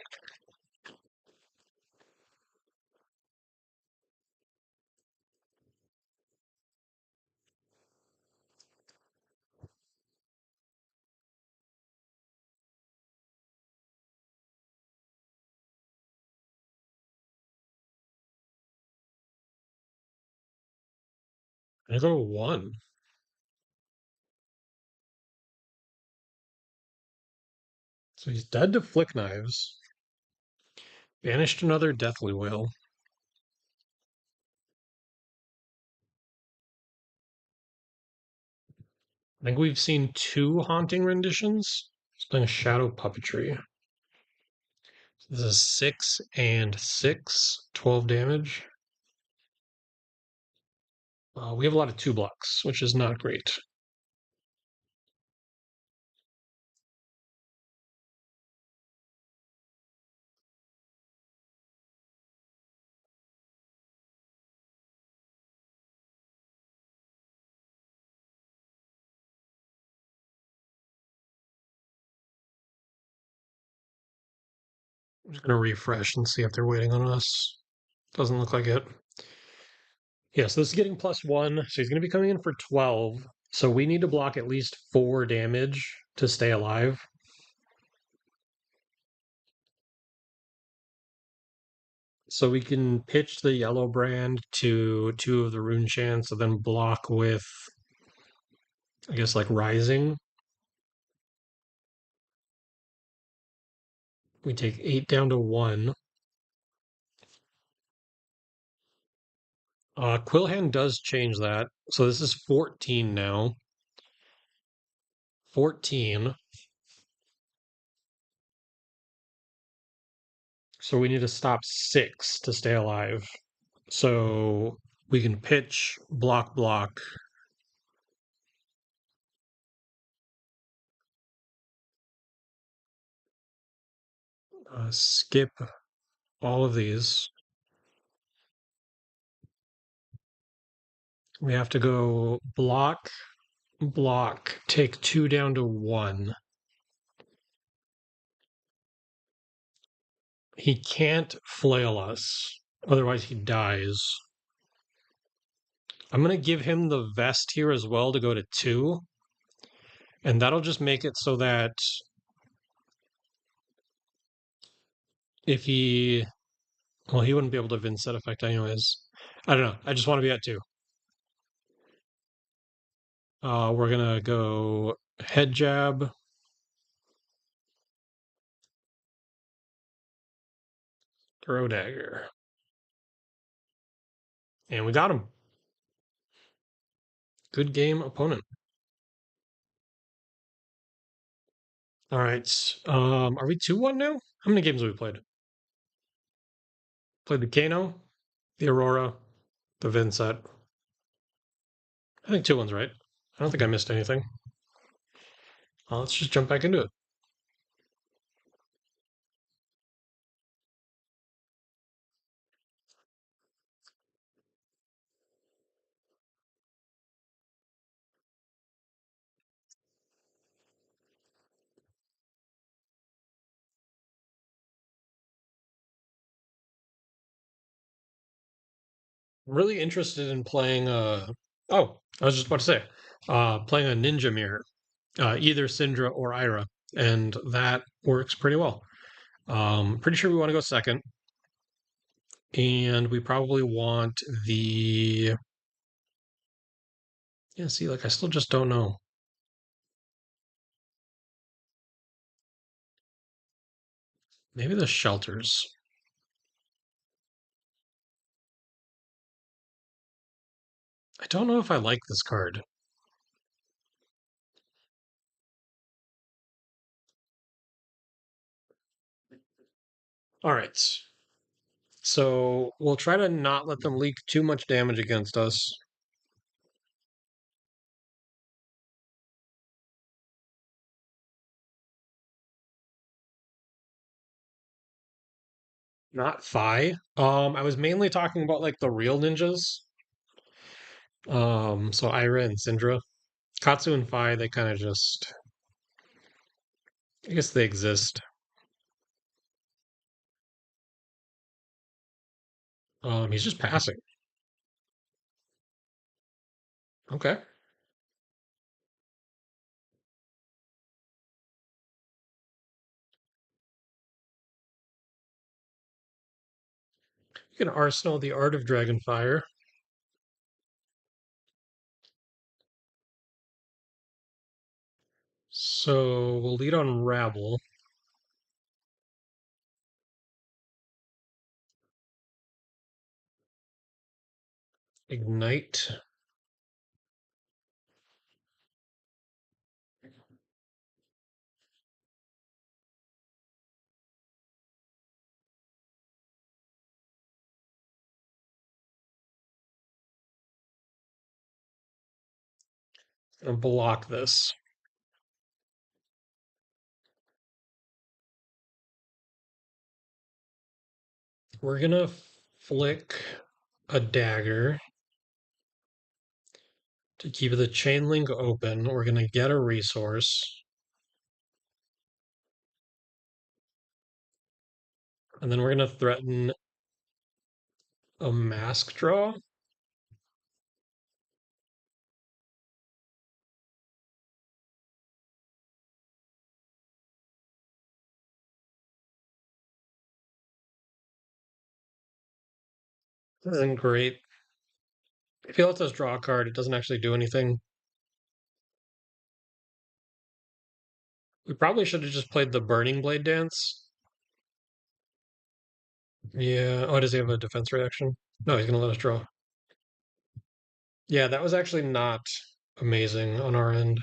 I go 1. So he's dead to Flick Knives. Banished another Deathly Whale. I think we've seen 2 Haunting Renditions. He's playing a Shadow Puppetry. This is 6 and 6, 12 damage. We have a lot of 2 blocks, which is not great. I'm just going to refresh and see if they're waiting on us. Doesn't look like it. Yeah, so this is getting +1, so he's going to be coming in for 12. So we need to block at least 4 damage to stay alive. So we can pitch the yellow brand to 2 of the rune chants, and then block with, I guess, like Rising. We take 8 down to 1. Quillhand does change that. So this is 14 now. 14. So we need to stop 6 to stay alive. So we can pitch, block, block. Skip all of these. We have to go block, block, take 2 down to 1. He can't flail us, otherwise he dies. I'm going to give him the vest here as well to go to 2. And that'll just make it so that if he... Well, he wouldn't be able to Vince that effect anyways. I don't know. I just want to be at 2. We're going to go head jab. Throw dagger. And we got him. Good game, opponent. All right. Are we 2-1 now? How many games have we played? Played the Kano, the Aurora, the Vincent. I think 2-1's right. I don't think I missed anything. Let's just jump back into it. I'm really interested in playing oh, I was just about to say, playing a ninja mirror, either Cindra or Ira, and that works pretty well. Pretty sure we want to go second, and we probably want the yeah. See, like I still just don't know. Maybe the shelters. I don't know if I like this card. All right, so we'll try to not let them leak too much damage against us. Not Fi. I was mainly talking about like the real ninjas. So Ira and Cindra. Katsu and Fi, they kind of just I guess they exist. He's just passing. Okay. You can arsenal the Art of Dragonfire. So we'll lead on Rabble. Ignite. And block this. We're gonna flick a dagger to keep the chain link open. We're gonna get a resource. And then we're gonna threaten a mask draw. This isn't great. If he lets us draw a card, it doesn't actually do anything. We probably should have just played the Burning Blade Dance. Yeah. Oh, does he have a defense reaction? No, he's gonna let us draw. Yeah, that was actually not amazing on our end.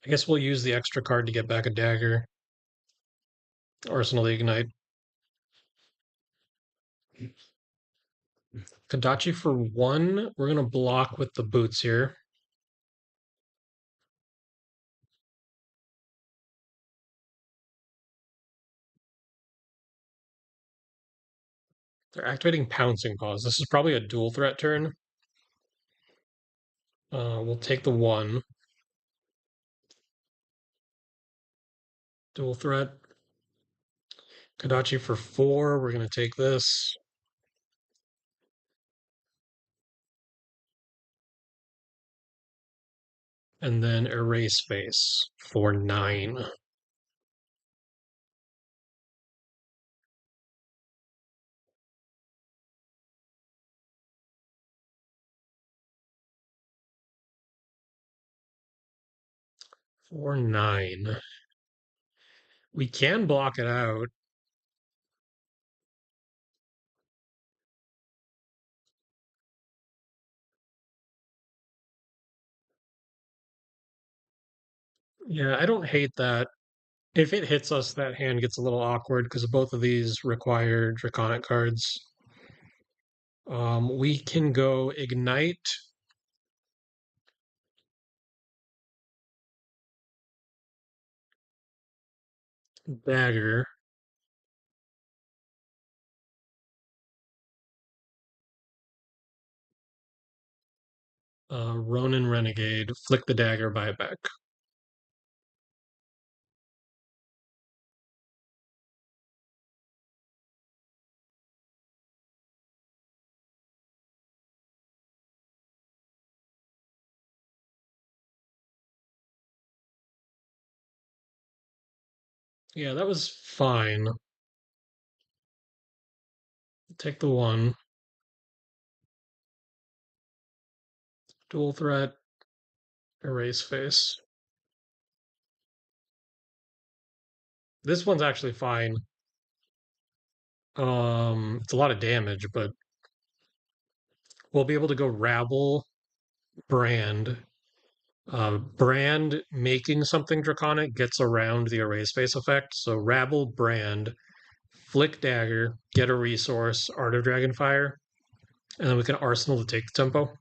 I guess we'll use the extra card to get back a dagger. Arsenal the Ignite. Kadachi for one. We're gonna block with the boots here. They're activating Pouncing Paws. This is probably a dual threat turn. We'll take the one. Dual threat. Kadachi for four. We're gonna take this. And then Erase Face for 9. For 9. We can block it out. Yeah, I don't hate that. If it hits us, that hand gets a little awkward because both of these require Draconic cards. We can go Ignite, Dagger, Ronin Renegade, flick the dagger, buy it back. Yeah, that was fine. Take the one. Dual threat, erase face. This one's actually fine. It's a lot of damage, but we'll be able to go Rabble, Brand. Brand making something draconic gets around the erase face effect. So Rabble, Brand, Flick Dagger, get a resource, Art of Dragonfire, and then we can Arsenal to take the tempo.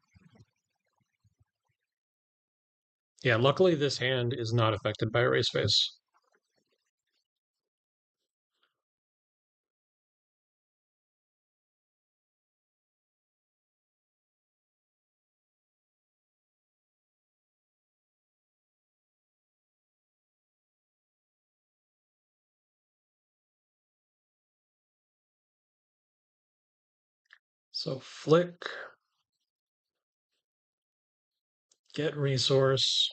Yeah, luckily this hand is not affected by erase face. So Flick, get resource,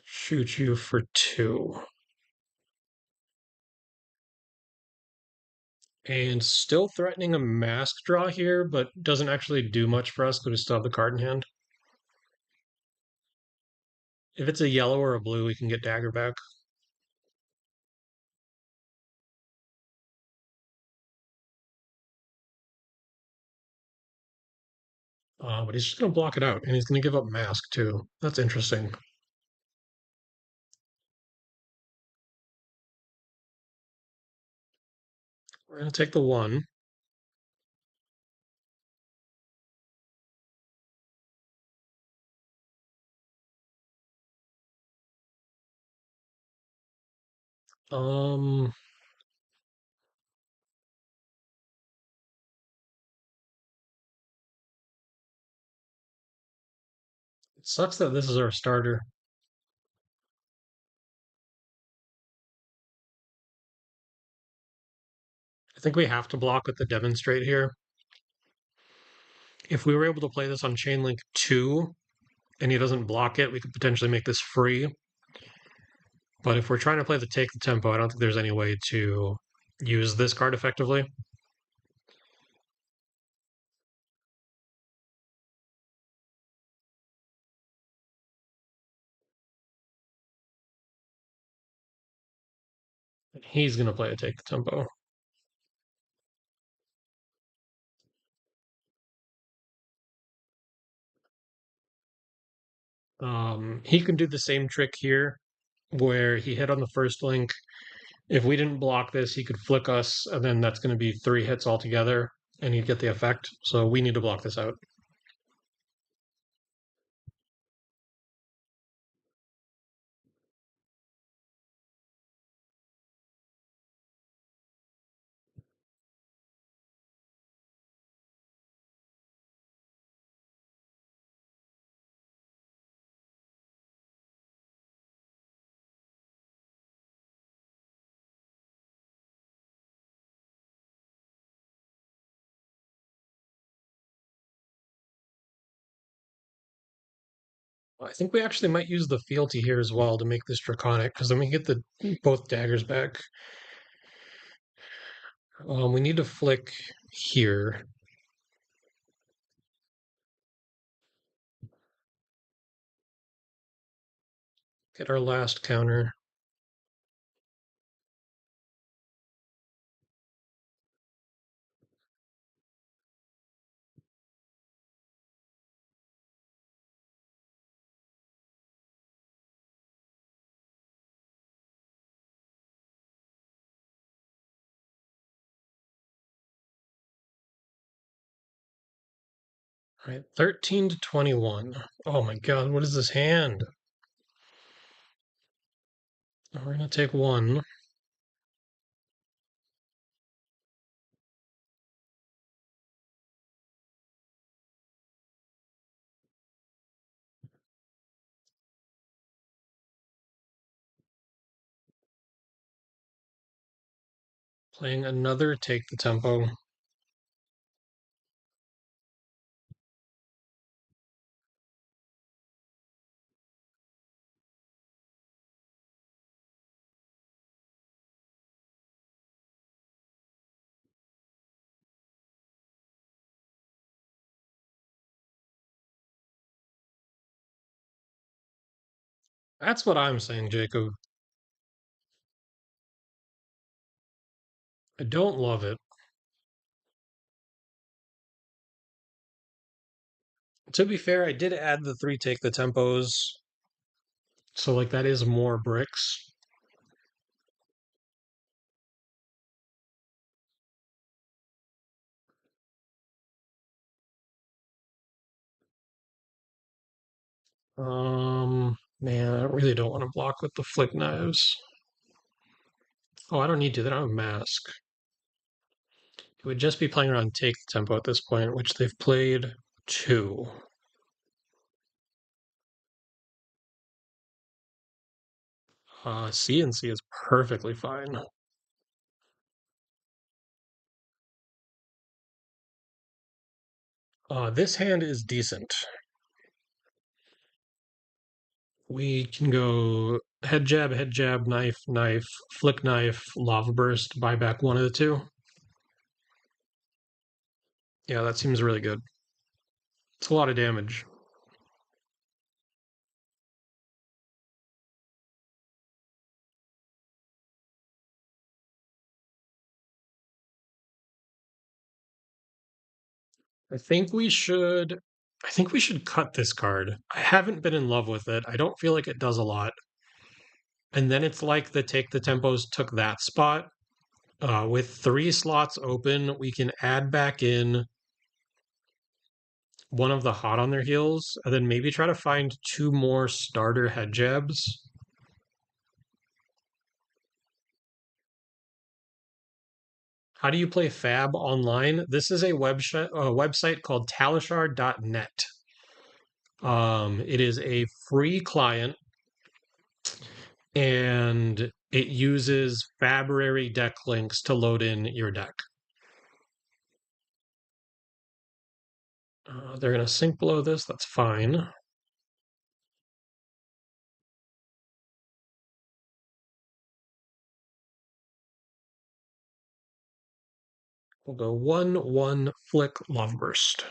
shoot you for 2. And still threatening a mask draw here, but doesn't actually do much for us because we still have the card in hand. If it's a yellow or a blue, we can get dagger back. But he's just going to block it out, and he's going to give up mask too. That's interesting. We're going to take the 1. Um, it sucks that this is our starter. I think we have to block with the demonstrate here. If we were able to play this on Chainlink 2 and he doesn't block it, we could potentially make this free. But if we're trying to play the take the tempo, I don't think there's any way to use this card effectively. He's going to play a take the tempo. He can do the same trick here where he hit on the first link. If we didn't block this, he could flick us, and then that's going to be 3 hits altogether, and he'd get the effect. So we need to block this out. I think we actually might use the fealty here as well to make this draconic, because then we get the both daggers back. We need to flick here. Get our last counter. All right, 13 to 21. Oh my God, what is this hand? We're gonna take one. Playing another Take the Tempo. That's what I'm saying, Jacob. I don't love it. To be fair, I did add the three Take the Tempos, so like that is more bricks. Man, I really don't want to block with the flick knives. Oh, I don't need to. They don't have a mask. It would just be playing around Take the Tempo at this point, which they've played two. C and C is perfectly fine. This hand is decent. We can go head jab, knife, knife, flick knife, lava burst, buy back one of the two. Yeah, that seems really good. It's a lot of damage. I think we should I think we should cut this card. I haven't been in love with it. I don't feel like it does a lot. And then it's like the Take the Tempos took that spot. With three slots open, we can add back in one of the hot on their heels, and then maybe try to find two more starter head jabs. How do you play FaB online? This is a website called talishar.net. It is a free client and it uses Fabrary deck links to load in your deck. They're going to sync below this. That's fine. We'll go 1-1 flick love burst.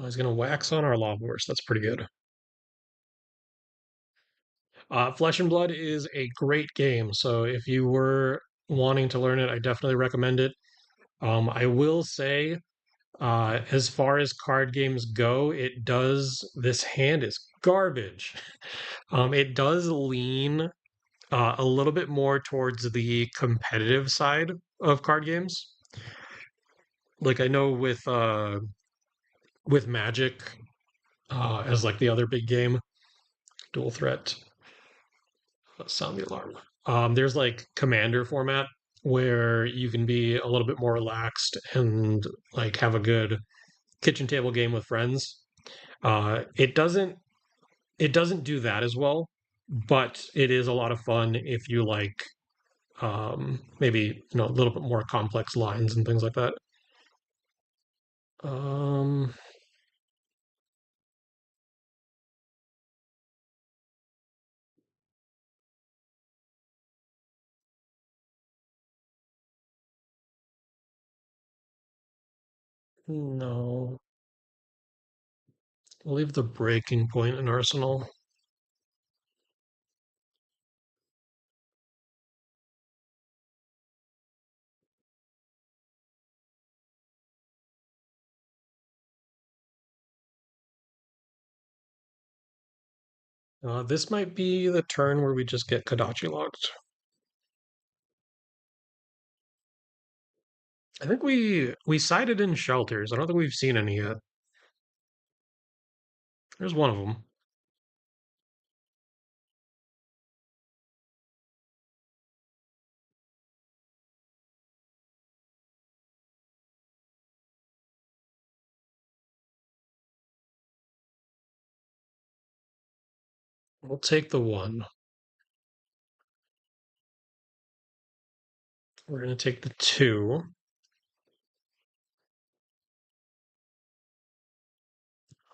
He's going to wax on our lava burst. That's pretty good. Flesh and Blood is a great game. So if you were wanting to learn it, I definitely recommend it. I will say, as far as card games go, this hand is garbage. It does lean a little bit more towards the competitive side of card games. Like I know with Magic as like the other big game, Dual Threat, sound the alarm. There's like Commander format where you can be a little bit more relaxed and like have a good kitchen table game with friends. It doesn't do that as well, but it is a lot of fun if you like maybe a little bit more complex lines and things like that. Um, no, we'll leave the breaking point in Arsenal. This might be the turn where we just get Kodachi locked. I think we sided in shelters. I don't think we've seen any yet. There's one of them. We'll take the one. We're going to take the two.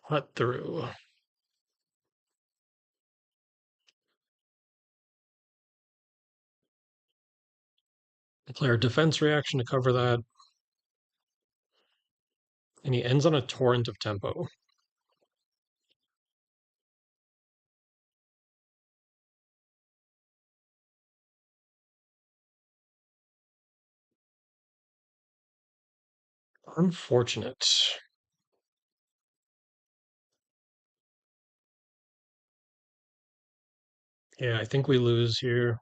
Cut through. Play our defense reaction to cover that. And he ends on a torrent of tempo. Unfortunate. Yeah, I think we lose here.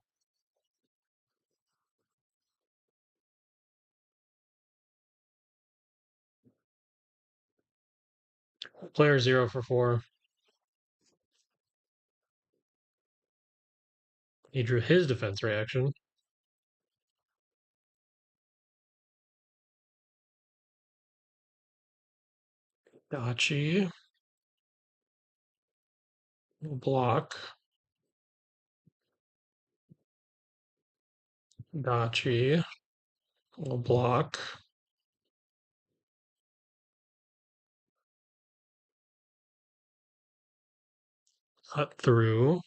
Player 0 for 4. He drew his defense reaction. Dachi. Block. Dachi. Will block. Cut through.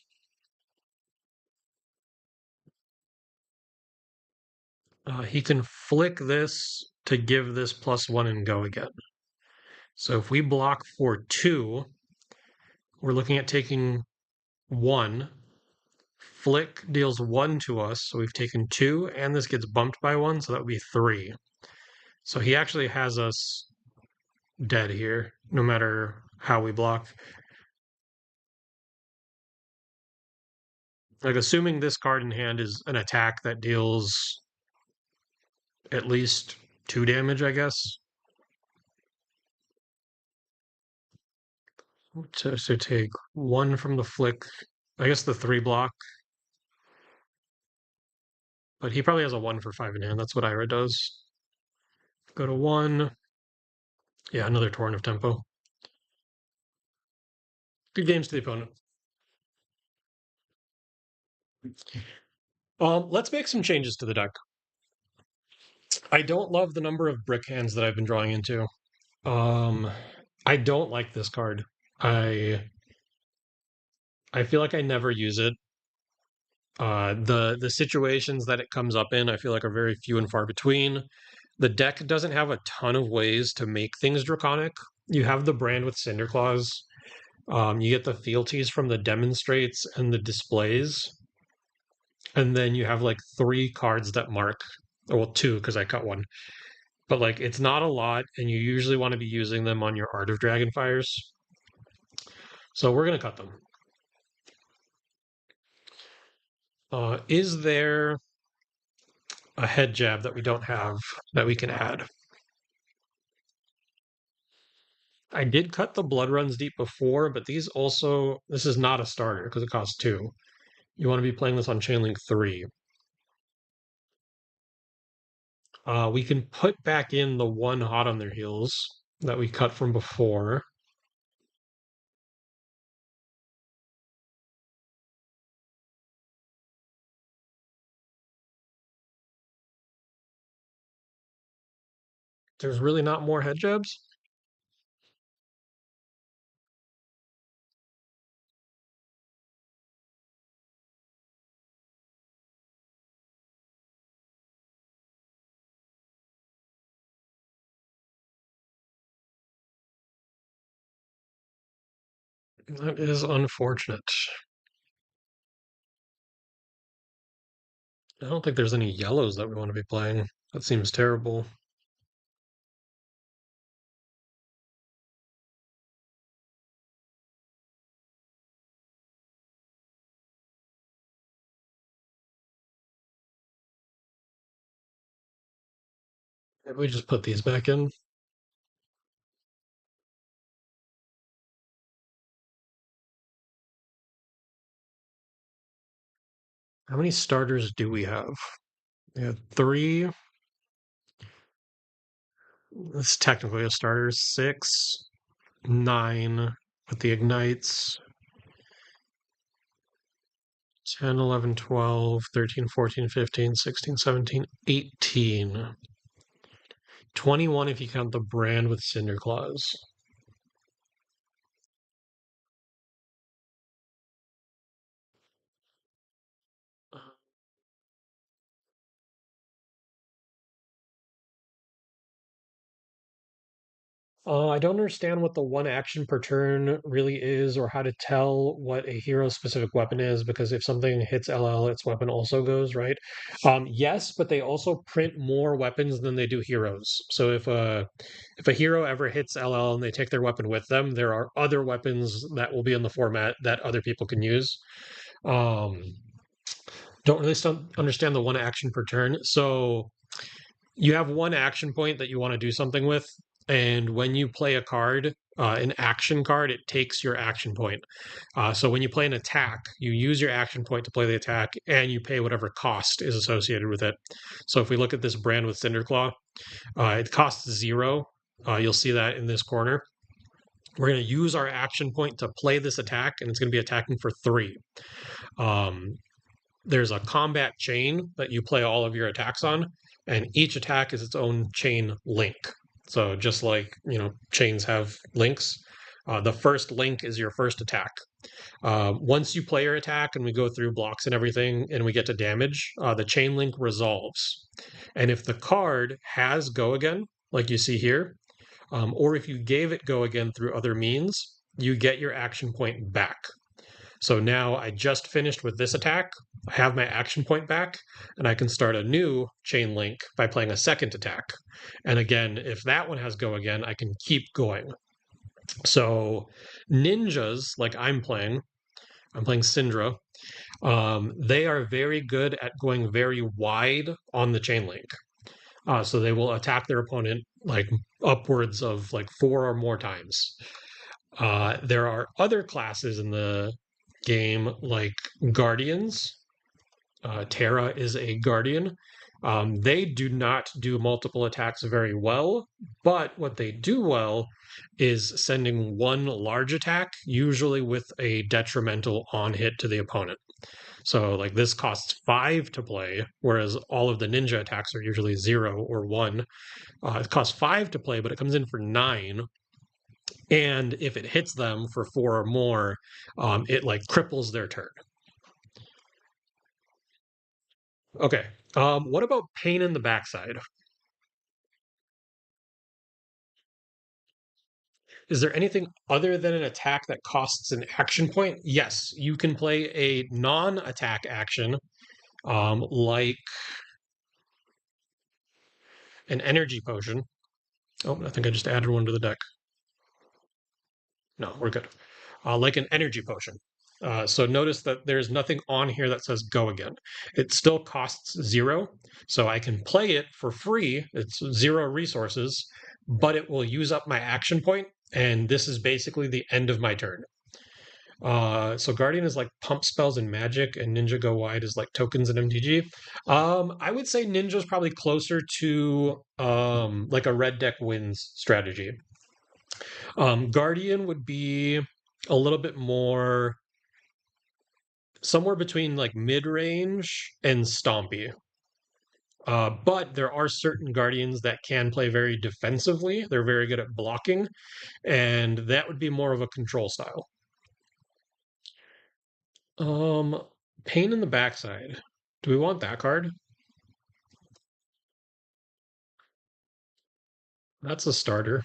He can flick this to give this +1 and go again. So if we block for 2, we're looking at taking 1. Flick deals 1 to us, so we've taken 2, and this gets bumped by 1, so that would be 3. So he actually has us dead here, no matter how we block. Like, assuming this card in hand is an attack that deals at least 2 damage, I guess. So take 1 from the flick. I guess the 3 block. But he probably has a 1 for 5 in hand. That's what Ira does. Go to 1. Yeah, another torrent of tempo. Good games to the opponent. Let's make some changes to the deck. I don't love the number of brick hands that I've been drawing into. I don't like this card. I feel like I never use it. The situations that it comes up in, I feel like are very few and far between. The deck doesn't have a ton of ways to make things draconic. You have the brand with Cinder Claws. You get the fealties from the demonstrates and the displays. And then you have like 3 cards that mark, well, 2 because I cut 1. But like it's not a lot, and you usually want to be using them on your Art of Dragonfires. So we're gonna cut them. Is there a head jab that we don't have that we can add? I did cut the Blood Runs Deep before, but these also, this is not a starter because it costs 2. You want to be playing this on Chainlink 3. We can put back in the 1 hot on their heels that we cut from before. There's really not more head jabs. That is unfortunate. I don't think there's any yellows that we want to be playing. That seems terrible. Maybe we just put these back in. How many starters do we have? We have 3. This is technically a starter. 6, 9 with the ignites. 10, 11, 12, 13, 14, 15, 16, 17, 18. 21 if you count the brand with Cinder Claws. I don't understand what the one action per turn really is, or how to tell what a hero specific weapon is, because if something hits LL, its weapon also goes, right? Yes, but they also print more weapons than they do heroes. So if a hero ever hits LL and they take their weapon with them, there are other weapons that will be in the format that other people can use. Um, don't really understand the one action per turn. So you have one action point that you want to do something with, and when you play a card, an action card, it takes your action point. So when you play an attack, you use your action point to play the attack, and you pay whatever cost is associated with it. So if we look at this brand with Cinderclaw, it costs 0. You'll see that in this corner. We're going to use our action point to play this attack, and it's going to be attacking for 3. Um, there's a combat chain that you play all of your attacks on, and each attack is its own chain link. So just like chains have links, the first link is your first attack. Once you play your attack and we go through blocks and everything, and we get to damage, the chain link resolves. And if the card has go again, like you see here, or if you gave it go again through other means, you get your action point back. So now I just finished with this attack. I have my action point back, and I can start a new chain link by playing a second attack. And again, if that one has go again, I can keep going. So ninjas, like I'm playing Cindra. They are very good at going very wide on the chain link. So they will attack their opponent like upwards of like 4 or more times. There are other classes in the game like Guardians. Terra is a Guardian. They do not do multiple attacks very well, but what they do well is sending one large attack, usually with a detrimental on hit to the opponent. So, like this costs 5 to play, whereas all of the ninja attacks are usually 0 or 1. It costs 5 to play, but it comes in for 9. And if it hits them for 4 or more, it like cripples their turn. Okay. What about pain in the backside? Is there anything other than an attack that costs an action point? Yes, you can play a non-attack action, like an energy potion. Oh, I think I just added one to the deck. No, we're good. Like an energy potion. So notice that there's nothing on here that says go again. It still costs 0, so I can play it for free. It's 0 resources, but it will use up my action point, and this is basically the end of my turn. So Guardian is like pump spells and magic, and Ninja Go Wide is like tokens and MTG. I would say Ninja's probably closer to like a red deck wins strategy. Guardian would be a little bit more somewhere between like mid range and Stompy. But there are certain Guardians that can play very defensively. They're very good at blocking, and that would be more of a control style. Um, Pain in the backside. Do we want that card? That's a starter.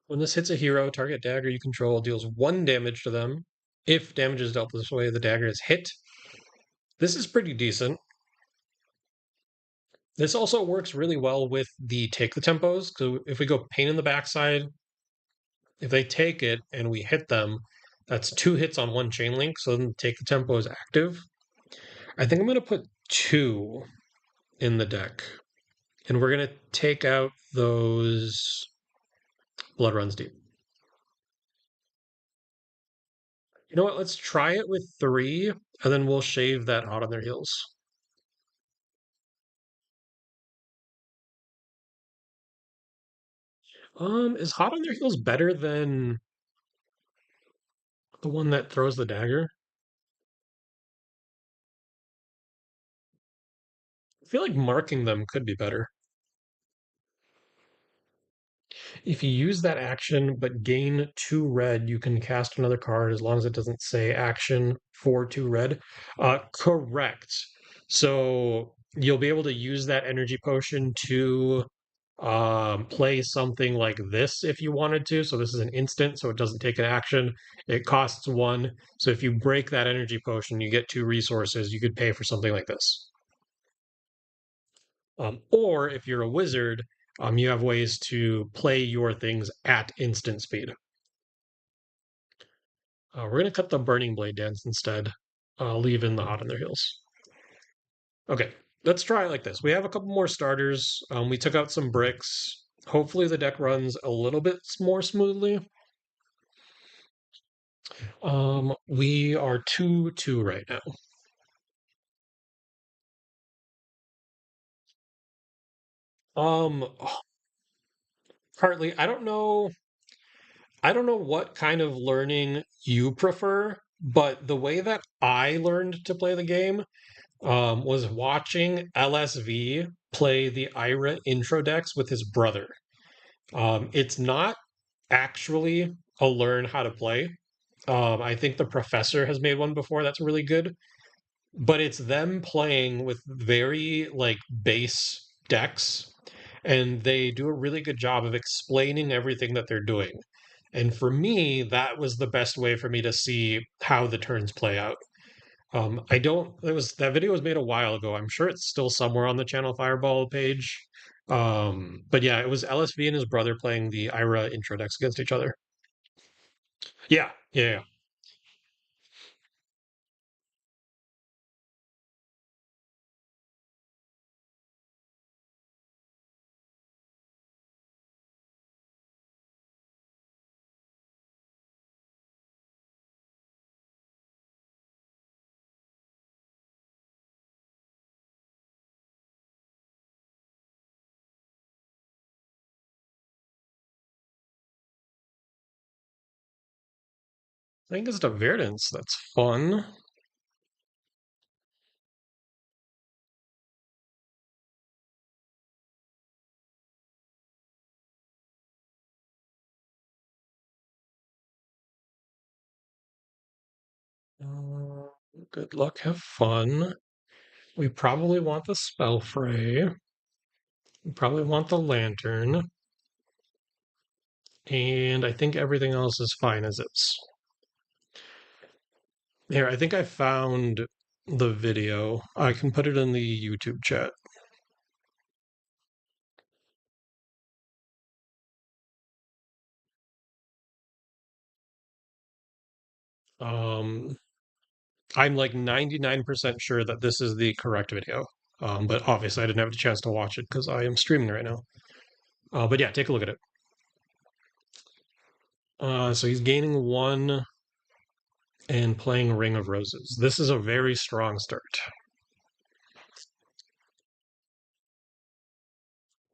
When this hits a hero, target dagger you control deals 1 damage to them. If damage is dealt this way, the dagger is hit. This is pretty decent. This also works really well with the take the tempos. So if we go pain in the backside, if they take it and we hit them, That's 2 hits on 1 chain link, so then take the tempo is active. I think I'm going to put 2 in the deck. And we're going to take out those Blood Runs Deep. You know what? Let's try it with 3, and then we'll shave that Hot on Their Heels. Is Hot on Their Heels better than the one that throws the dagger? I feel like marking them could be better. If you use that action but gain 2 red, you can cast another card as long as it doesn't say action for 2 red. Correct. So you'll be able to use that energy potion to play something like this if you wanted to. So this is an instant, so it doesn't take an action. It costs 1. So if you break that energy potion, you get 2 resources. You could pay for something like this. Or if you're a wizard, you have ways to play your things at instant speed. We're going to cut the Burning Blade Dance instead, leave in the Hot on Their Heels. Okay, let's try it like this. We have a couple more starters. We took out some bricks. Hopefully the deck runs a little bit more smoothly. We are 2-2 right now. Um, Partly, I don't know what kind of learning you prefer, but the way that I learned to play the game was watching LSV play the Ira intro decks with his brother. It's not actually a learn how to play. I think the professor has made one before that's really good, but it's them playing with very like base decks, and they do a really good job of explaining everything that they're doing. And for me, that was the best way for me to see how the turns play out. I don't. It was that video was made a while ago. I'm sure it's still somewhere on the Channel Fireball page. But yeah, it was LSV and his brother playing the Ira intro decks against each other. Yeah, yeah, yeah. I think it's the Verdance. That's fun. Uh, Good luck. Have fun. We probably want the Spell Fray. We probably want the Lantern. And I think everything else is fine as it's. Here, I think I found the video. I can put it in the YouTube chat. Um, I'm like 99% sure that this is the correct video. But obviously I didn't have the chance to watch it because I am streaming right now. But yeah, take a look at it. So he's gaining 1 and playing Ring of Roses. This is a very strong start.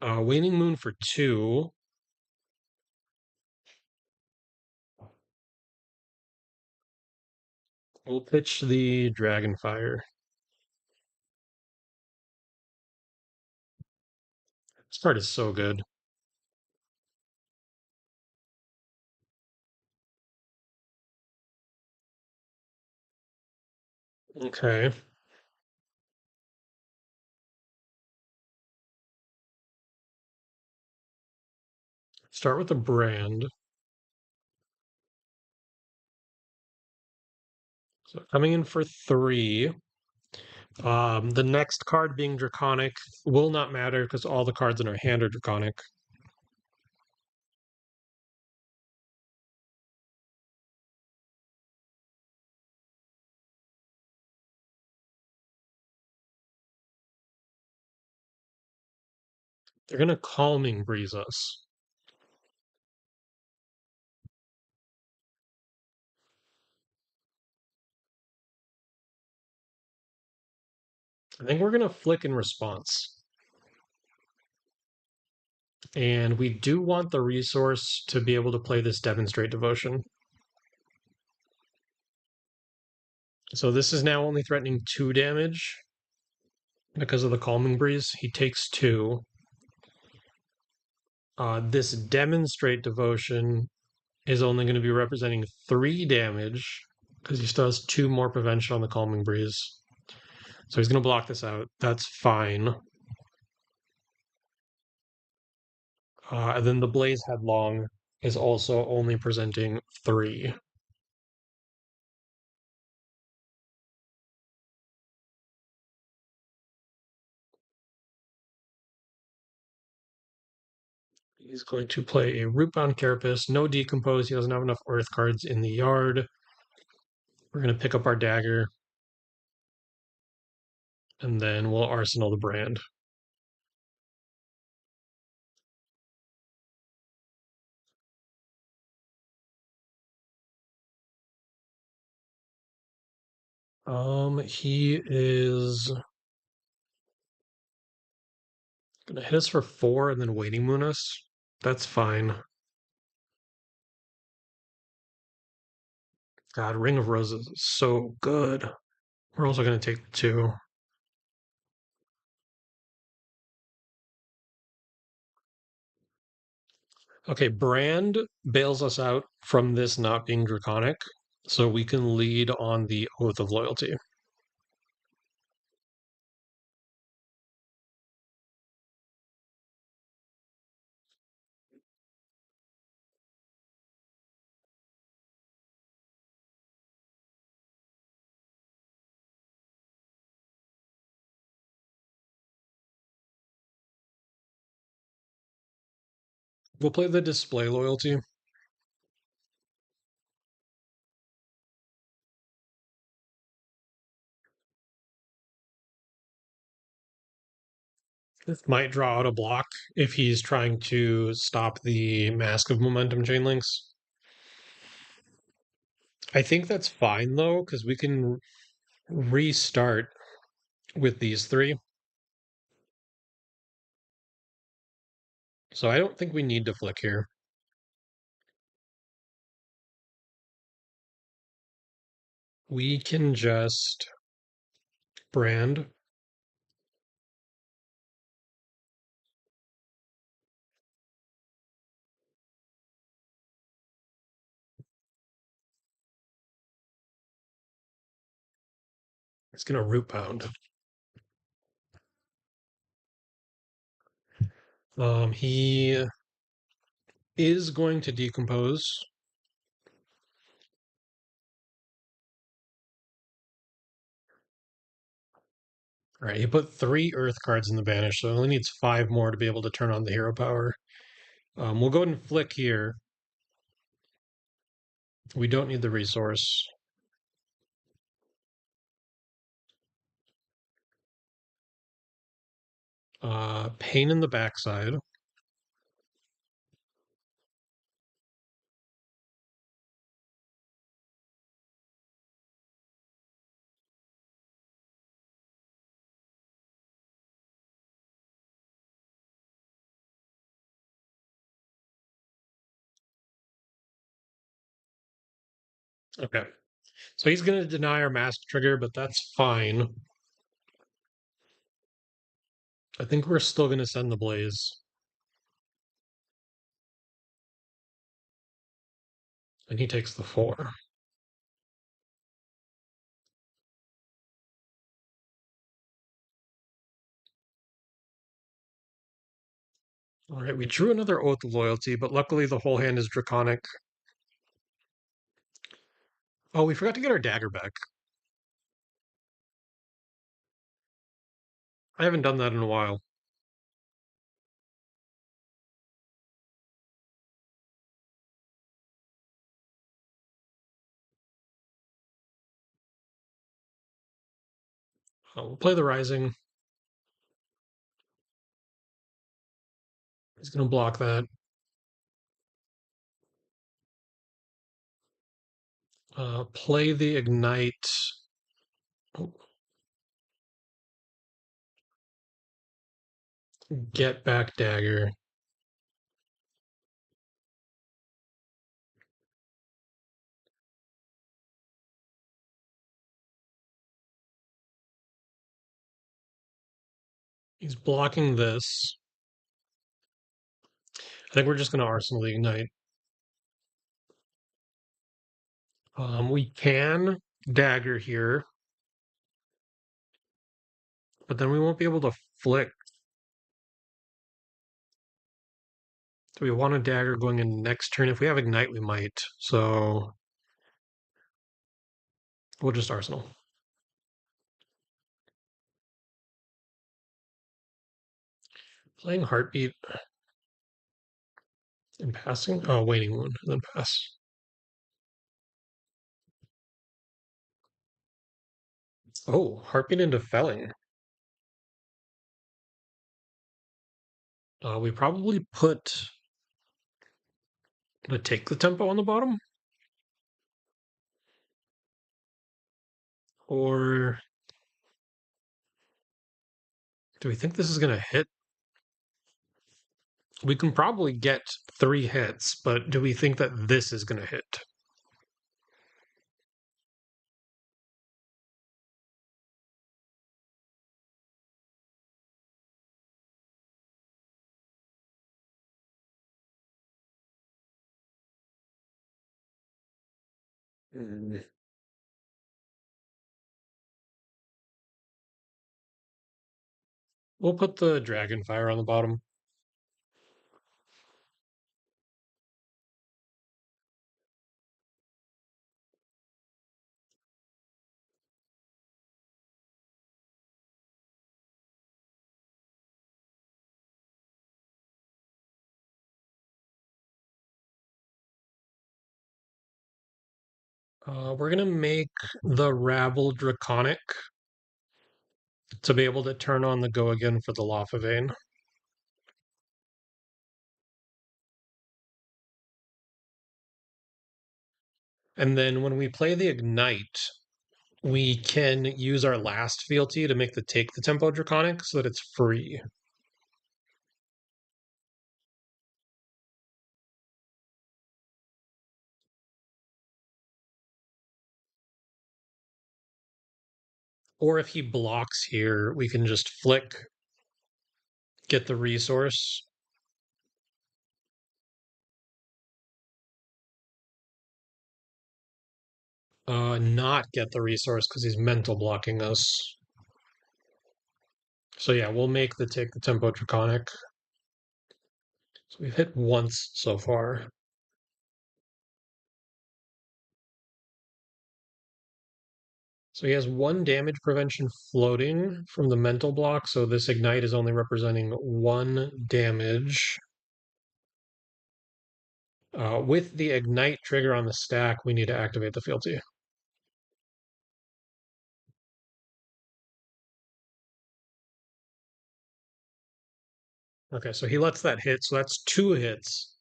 Waning Moon for 2. We'll pitch the Dragonfire. This card is so good. Okay. Start with a brand. So coming in for 3. The next card being Draconic will not matter because all the cards in our hand are Draconic. They're going to Calming Breeze us. I think we're going to flick in response. And we do want the resource to be able to play this Demonstrate Devotion. So this is now only threatening 2 damage because of the Calming Breeze. He takes 2. This Demonstrate Devotion is only going to be representing 3 damage because he still has 2 more prevention on the Calming Breeze. So he's going to block this out. That's fine. And then the Blaze Headlong is also only presenting 3. He's going to play a Rootbound Carapace, no Decompose. He doesn't have enough Earth cards in the yard. We're going to pick up our Dagger. And then we'll Arsenal the Brand. He is going to hit us for 4 and then Waiting Moon us. That's fine. God, Ring of Roses is so good. We're also going to take 2. Okay, Brand bails us out from this not being Draconic, so we can lead on the Oath of Loyalty. We'll play the Display Loyalty. This might draw out a block if he's trying to stop the Mask of Momentum chain links. I think that's fine though, because we can restart with these 3. So I don't think we need to flick here. We can just Brand. It's going to Root Pound. He is going to Decompose. All right, he put 3 Earth cards in the Banish, so he only needs 5 more to be able to turn on the hero power. We'll go ahead and flick here. We don't need the resource. Pain in the backside. Okay. So he's going to deny our mask trigger, but that's fine. I think we're still going to send the Blaze. And he takes the 4. All right, we drew another Oath of Loyalty, but luckily the whole hand is Draconic. Oh, we forgot to get our Dagger back. I haven't done that in a while. We'll play the Rising. He's going to block that. Play the Ignite. Oh, get back dagger. He's blocking this. I think we're just going to Arsenal the Ignite. We can dagger here, but then we won't be able to flick. Do we want a dagger going in next turn? If we have Ignite, we might. So we'll just Arsenal. Playing Heartbeat and passing. Oh, waiting one, and then pass. Oh, Heartbeat into Felling. We probably put the Take the Tempo on the bottom. Or do we think this is going to hit? We can probably get 3 hits, but do we think that this is going to hit? Mm. We'll put the Dragonfire on the bottom. We're going to make the Rabble Draconic to be able to turn on the Go Again for the Lawfa Vein. And then when we play the Ignite, we can use our last fealty to make the Take the Tempo Draconic so that it's free. Or if he blocks here, we can just flick, get the resource. Not get the resource because he's mental blocking us. So yeah, we'll make the Take the Tempo Draconic. So we've hit once so far. So he has 1 damage prevention floating from the mental block. So this Ignite is only representing 1 damage. With the Ignite trigger on the stack, we need to activate the fealty. Okay, so he lets that hit. So that's 2 hits.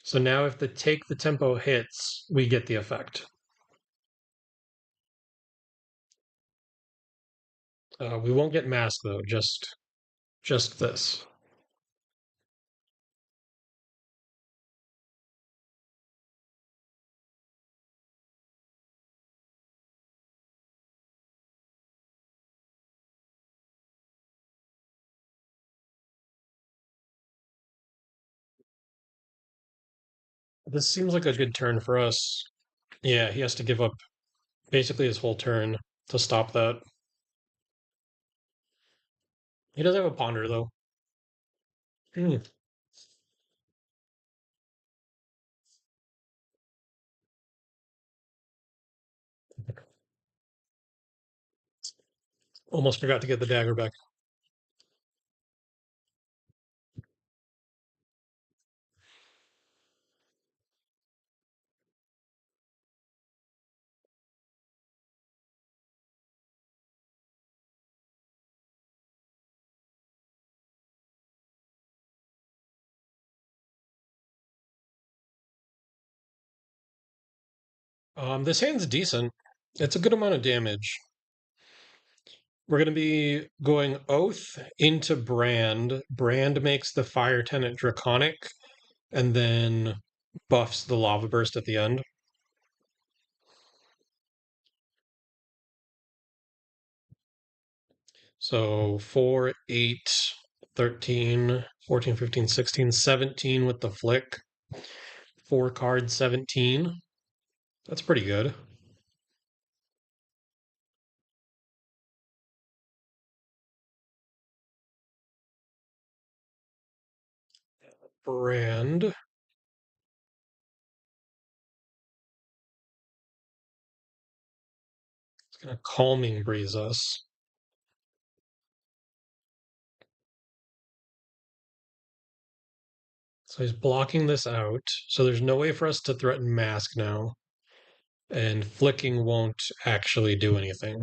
So now if the Take the Tempo hits, we get the effect. We won't get Mask though, just this. This seems like a good turn for us. Yeah, he has to give up basically his whole turn to stop that. He does have a Ponder though. Hmm. Almost forgot to get the dagger back. This hand's decent. It's a good amount of damage. We're going to be going Oath into Brand. Brand makes the Fire Tenant Draconic and then buffs the Lava Burst at the end. So 4, 8, 13, 14, 15, 16, 17 with the flick. 4 card 17. That's pretty good. Brand. It's going to Calming Breeze us. So he's blocking this out. So there's no way for us to threaten Mask now. And flicking won't actually do anything.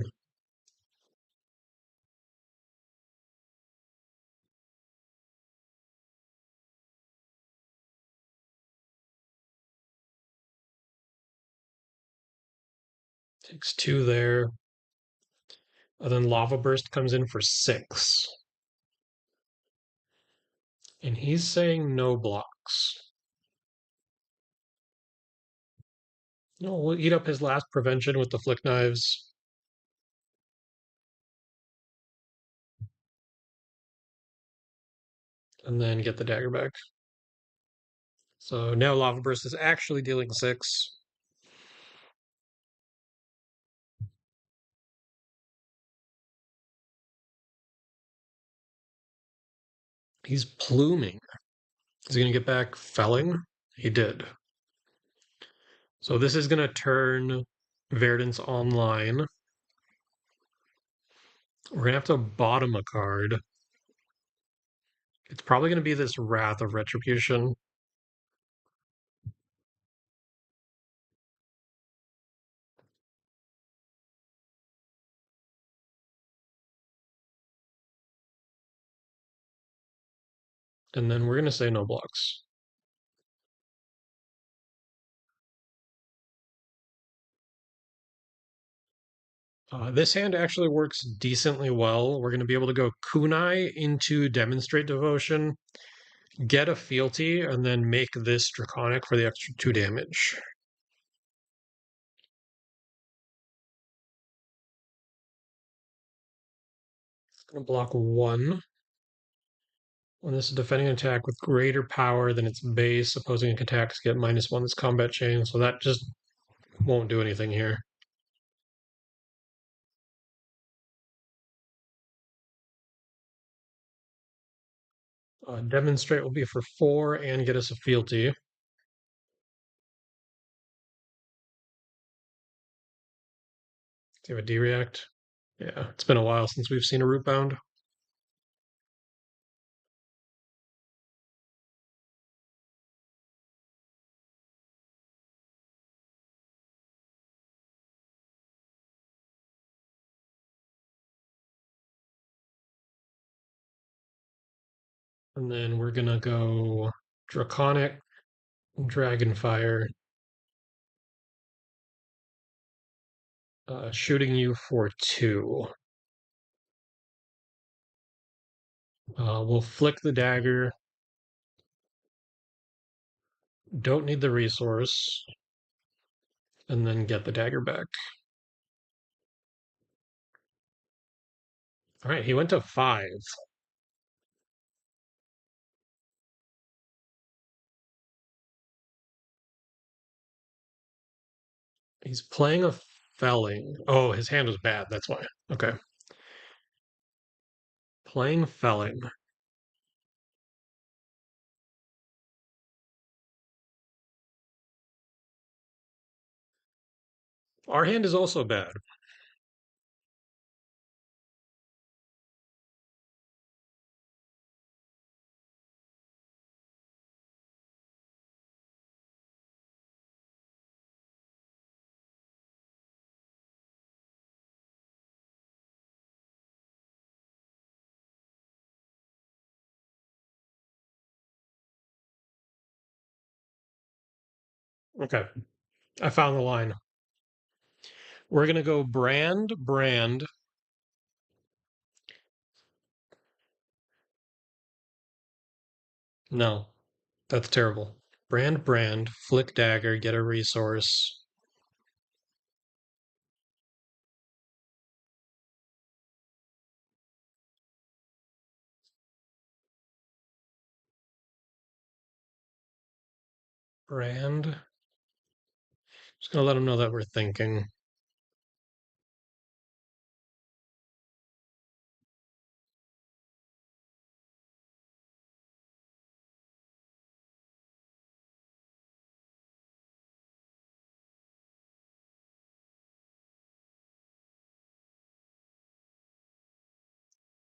Takes 2 there. And then Lava Burst comes in for 6. And he's saying no blocks. No, we'll eat up his last prevention with the Flick Knives. And then get the dagger back. So now Lava Burst is actually dealing 6. He's pluming. Is he going to get back felling? He did. So this is going to turn Verdance online. We're going to have to bottom a card. It's probably going to be this Wrath of Retribution. And then we're going to say no blocks. This hand actually works decently well. We're going to be able to go Kunai into Demonstrate Devotion, get a fealty, and then make this Draconic for the extra 2 damage. It's going to block 1. When this is defending an attack with greater power than its base, opposing attacks get -1 this combat chain, so that just won't do anything here. Demonstrate will be for 4 and get us a fealty. Do you have a D-React? Yeah, it's been a while since we've seen a Rootbound. And then we're gonna go Draconic, Dragonfire, shooting you for 2. We'll flick the dagger. Don't need the resource. And then get the dagger back. All right, he went to 5. He's playing a felling. Oh, his hand was bad. That's why. Okay. Playing felling. Our hand is also bad. Okay. I found the line. We're gonna go brand. No, that's terrible. Brand, flick dagger, get a resource. Brand. Just gonna let them know that we're thinking.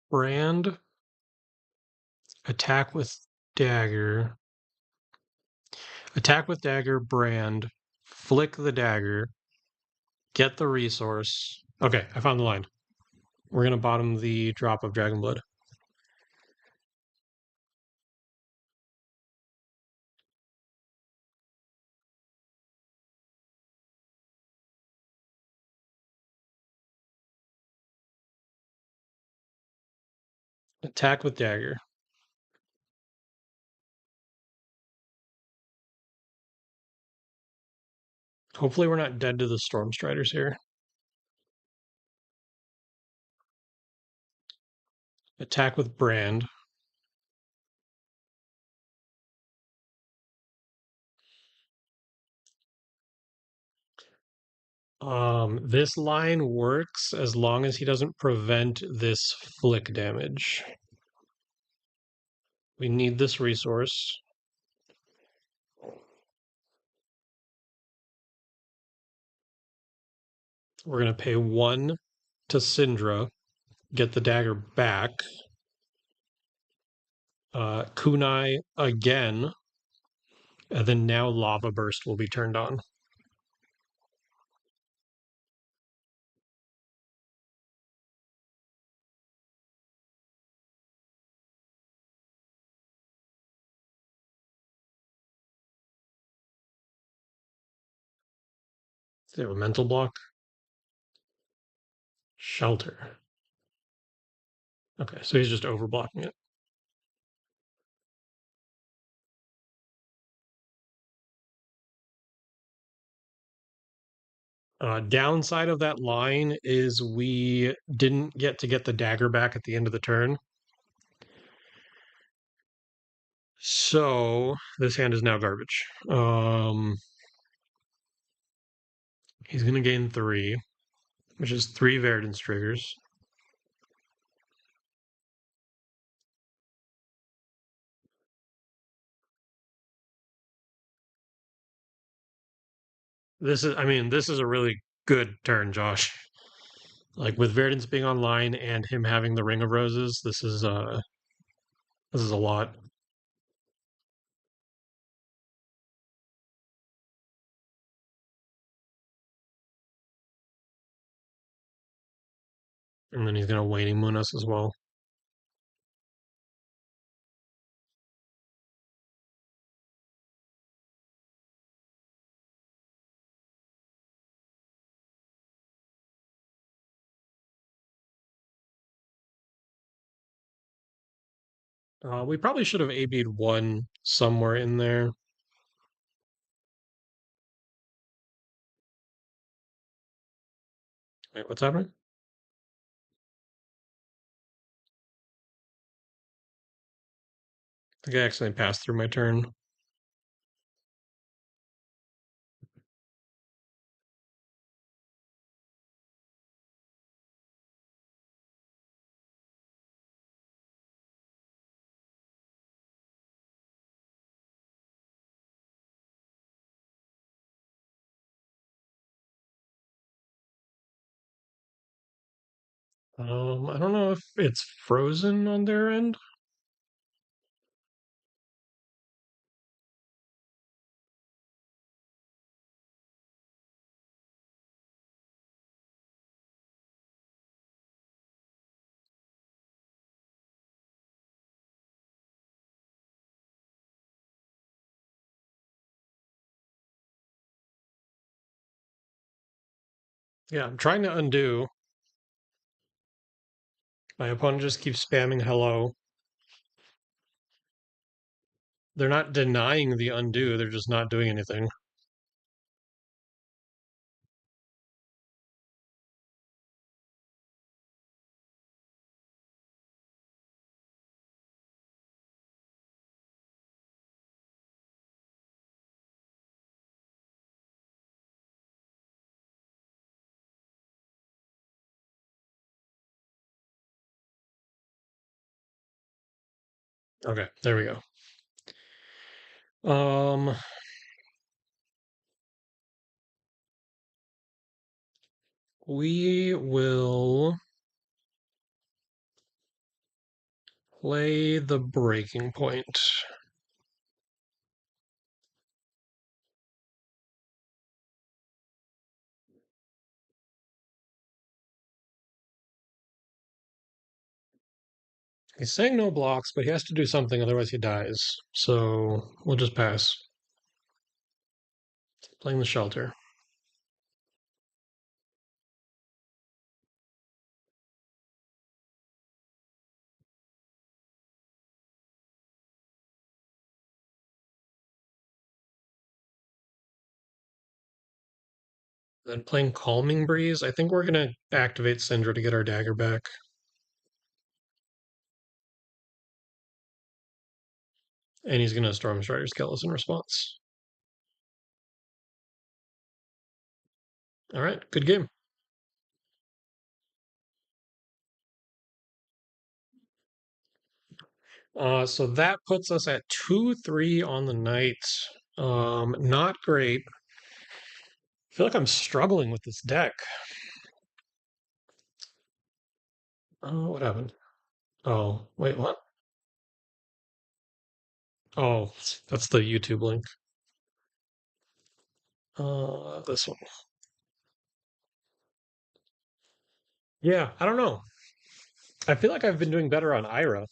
Brand, attack with dagger. Attack with dagger, brand, flick the dagger, get the resource. Okay, I found the line. We're gonna bottom the drop of Dragon Blood. Attack with dagger. Hopefully we're not dead to the Stormstriders here. Attack with brand. This line works as long as he doesn't prevent this flick damage. We need this resource. We're gonna pay 1 to Cindra, get the dagger back. Kunai again, and then now Lava Burst will be turned on. Does he have a mental block? Shelter. Okay, so he's just overblocking it. Downside of that line is we didn't get to get the dagger back at the end of the turn. So this hand is now garbage. He's going to gain 3, which is 3 Verdance triggers. This is a really good turn, Josh. Like with Verdance being online and him having the Ring of Roses, this is a lot. And then he's going to Waning Moon us as well. We probably should have AB'd 1 somewhere in there. Wait, what's happening? I think I accidentally passed through my turn. I don't know if it's frozen on their end. Yeah, I'm trying to undo. My opponent just keeps spamming hello. They're not denying the undo, they're just not doing anything. Okay, there we go. Um, we will play the breaking point. He's saying no blocks, but he has to do something, otherwise he dies. So we'll just pass. Playing the shelter. Then playing Calming Breeze. I think we're gonna activate Cindra to get our dagger back. And he's gonna Storm Strider's Kellis in response. All right, good game. So that puts us at 2-3 on the night. Not great. I feel like I'm struggling with this deck. Oh, what happened? Oh, wait, what? Oh, that's the YouTube link. This one. Yeah, I don't know. I feel like I've been doing better on Ira.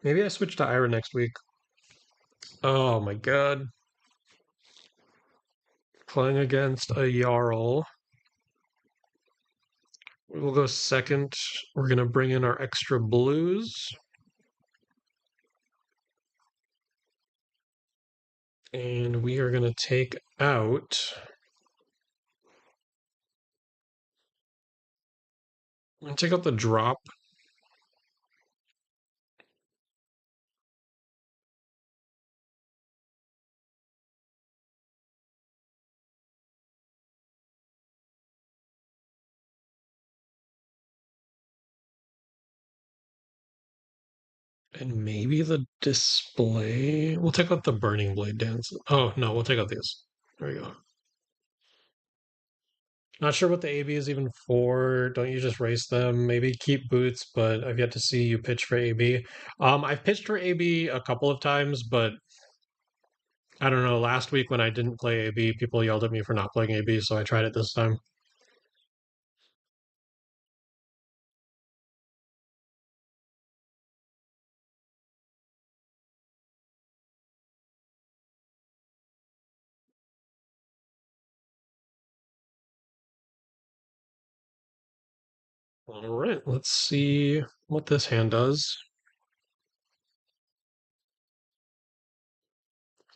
Maybe I switch to Ira next week. Oh my god. Playing against a Jarl. We will go second. We're going to bring in our extra blues. And we are going to take out. I'm going to take out the drop. And maybe the display. We'll take out the Burning Blade Dance. Oh, no, we'll take out these. There we go. Not sure what the AB is even for. Don't you just race them? Maybe keep boots, but I've yet to see you pitch for AB. I've pitched for AB a couple of times, but I don't know. Last week when I didn't play AB, people yelled at me for not playing AB, so I tried it this time. All right, let's see what this hand does.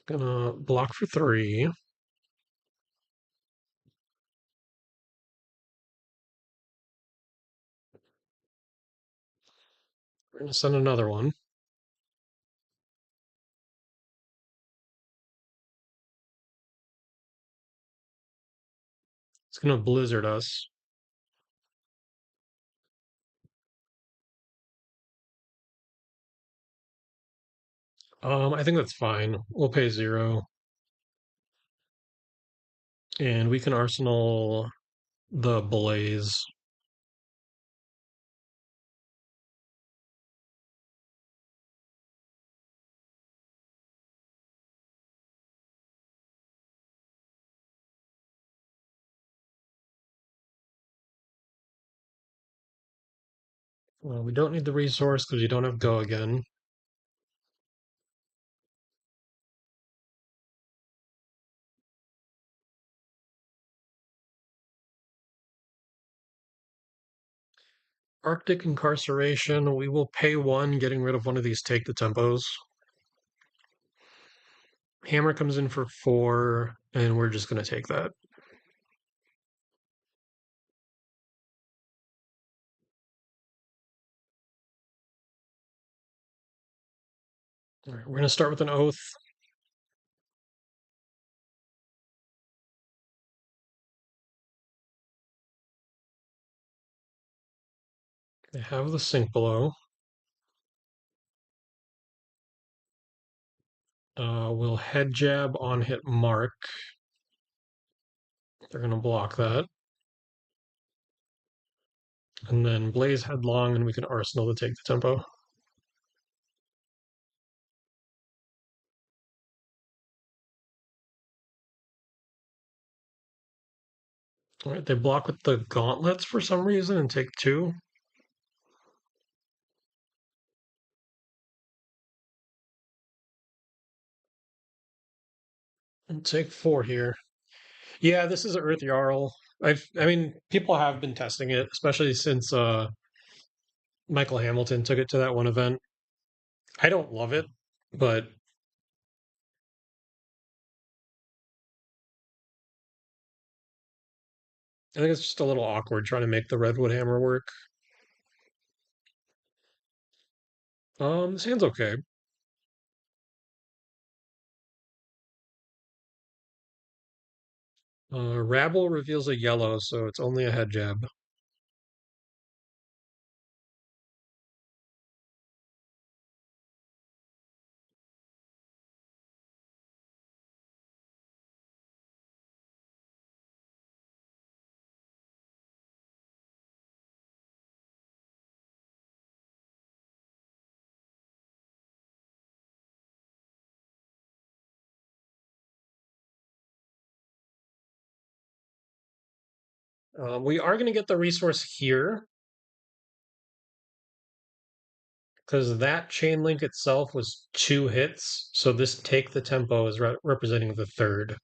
Gonna block for 3. We're gonna send another one. It's gonna blizzard us. I think that's fine. We'll pay 0. And we can arsenal the blaze. We don't need the resource because we don't have go again. Arctic Incarceration. We will pay 1, getting rid of one of these take the tempos. Hammer comes in for 4, and we're just going to take that. All right, we're going to start with an Oath. They have the sink below. We'll head jab on hit mark. They're going to block that. And then blaze headlong, and we can arsenal to take the tempo. All right, they block with the gauntlets for some reason and take 2. And take 4 here. Yeah, this is Earth Jarl. I mean, people have been testing it, especially since Michael Hamilton took it to that one event. I don't love it, but I think it's just a little awkward trying to make the redwood hammer work. This hand's okay. Rabble reveals a yellow, so it's only a head jab. We are going to get the resource here because that chain link itself was 2 hits, so this take the tempo is representing the 3rd.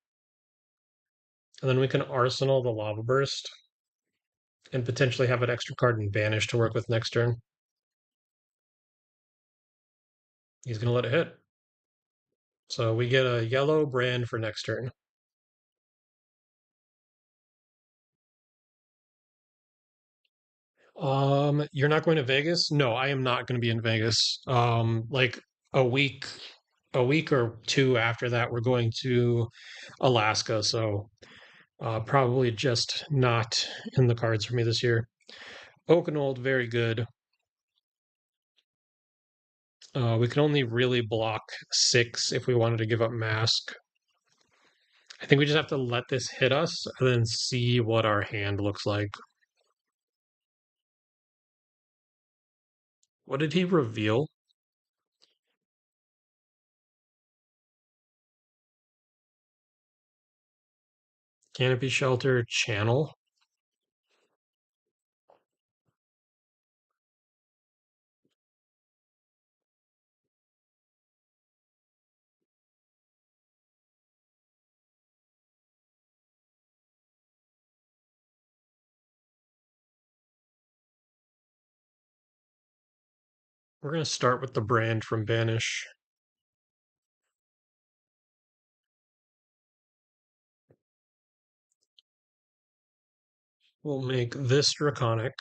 And then we can arsenal the lava burst and potentially have an extra card and banish to work with next turn. He's going to let it hit. So we get a yellow brand for next turn. You're not going to Vegas? No, I am not going to be in Vegas. Like a week, a week or 2 after that, we're going to Alaska. So probably just not in the cards for me this year. Oakenold, very good. We can only really block 6 if we wanted to give up Mask. I think we just have to let this hit us and then see what our hand looks like. What did he reveal? Canopy Shelter Channel. We're going to start with the brand from Banish. We'll make this Draconic.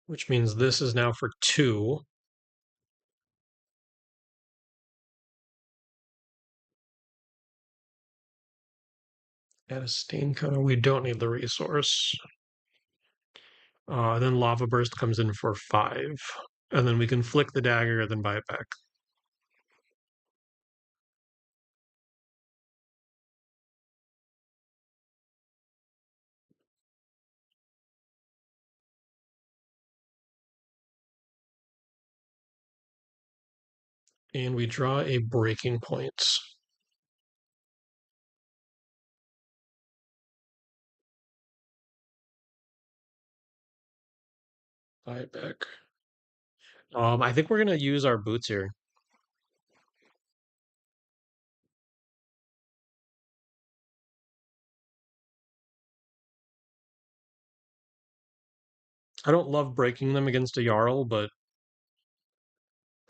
Which means this is now for 2. Add a stain color. We don't need the resource. Then Lava Burst comes in for 5. And then we can flick the dagger, then buy it back. And we draw a breaking point. Buy it back. I think we're gonna use our boots here. I don't love breaking them against a Jarl, but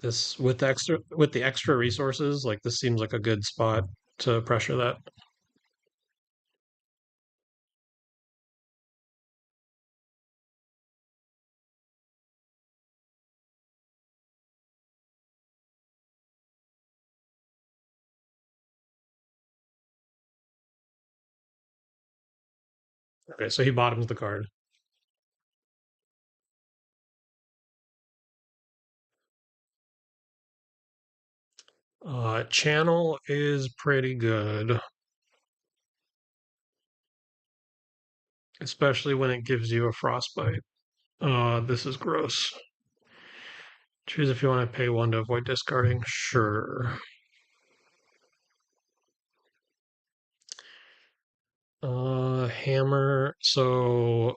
this with the extra resources, like this seems like a good spot to pressure that. Okay, so he bottoms the card. Channel is pretty good, especially when it gives you a frostbite. This is gross. Choose if you want to pay one to avoid discarding. Sure. Hammer. So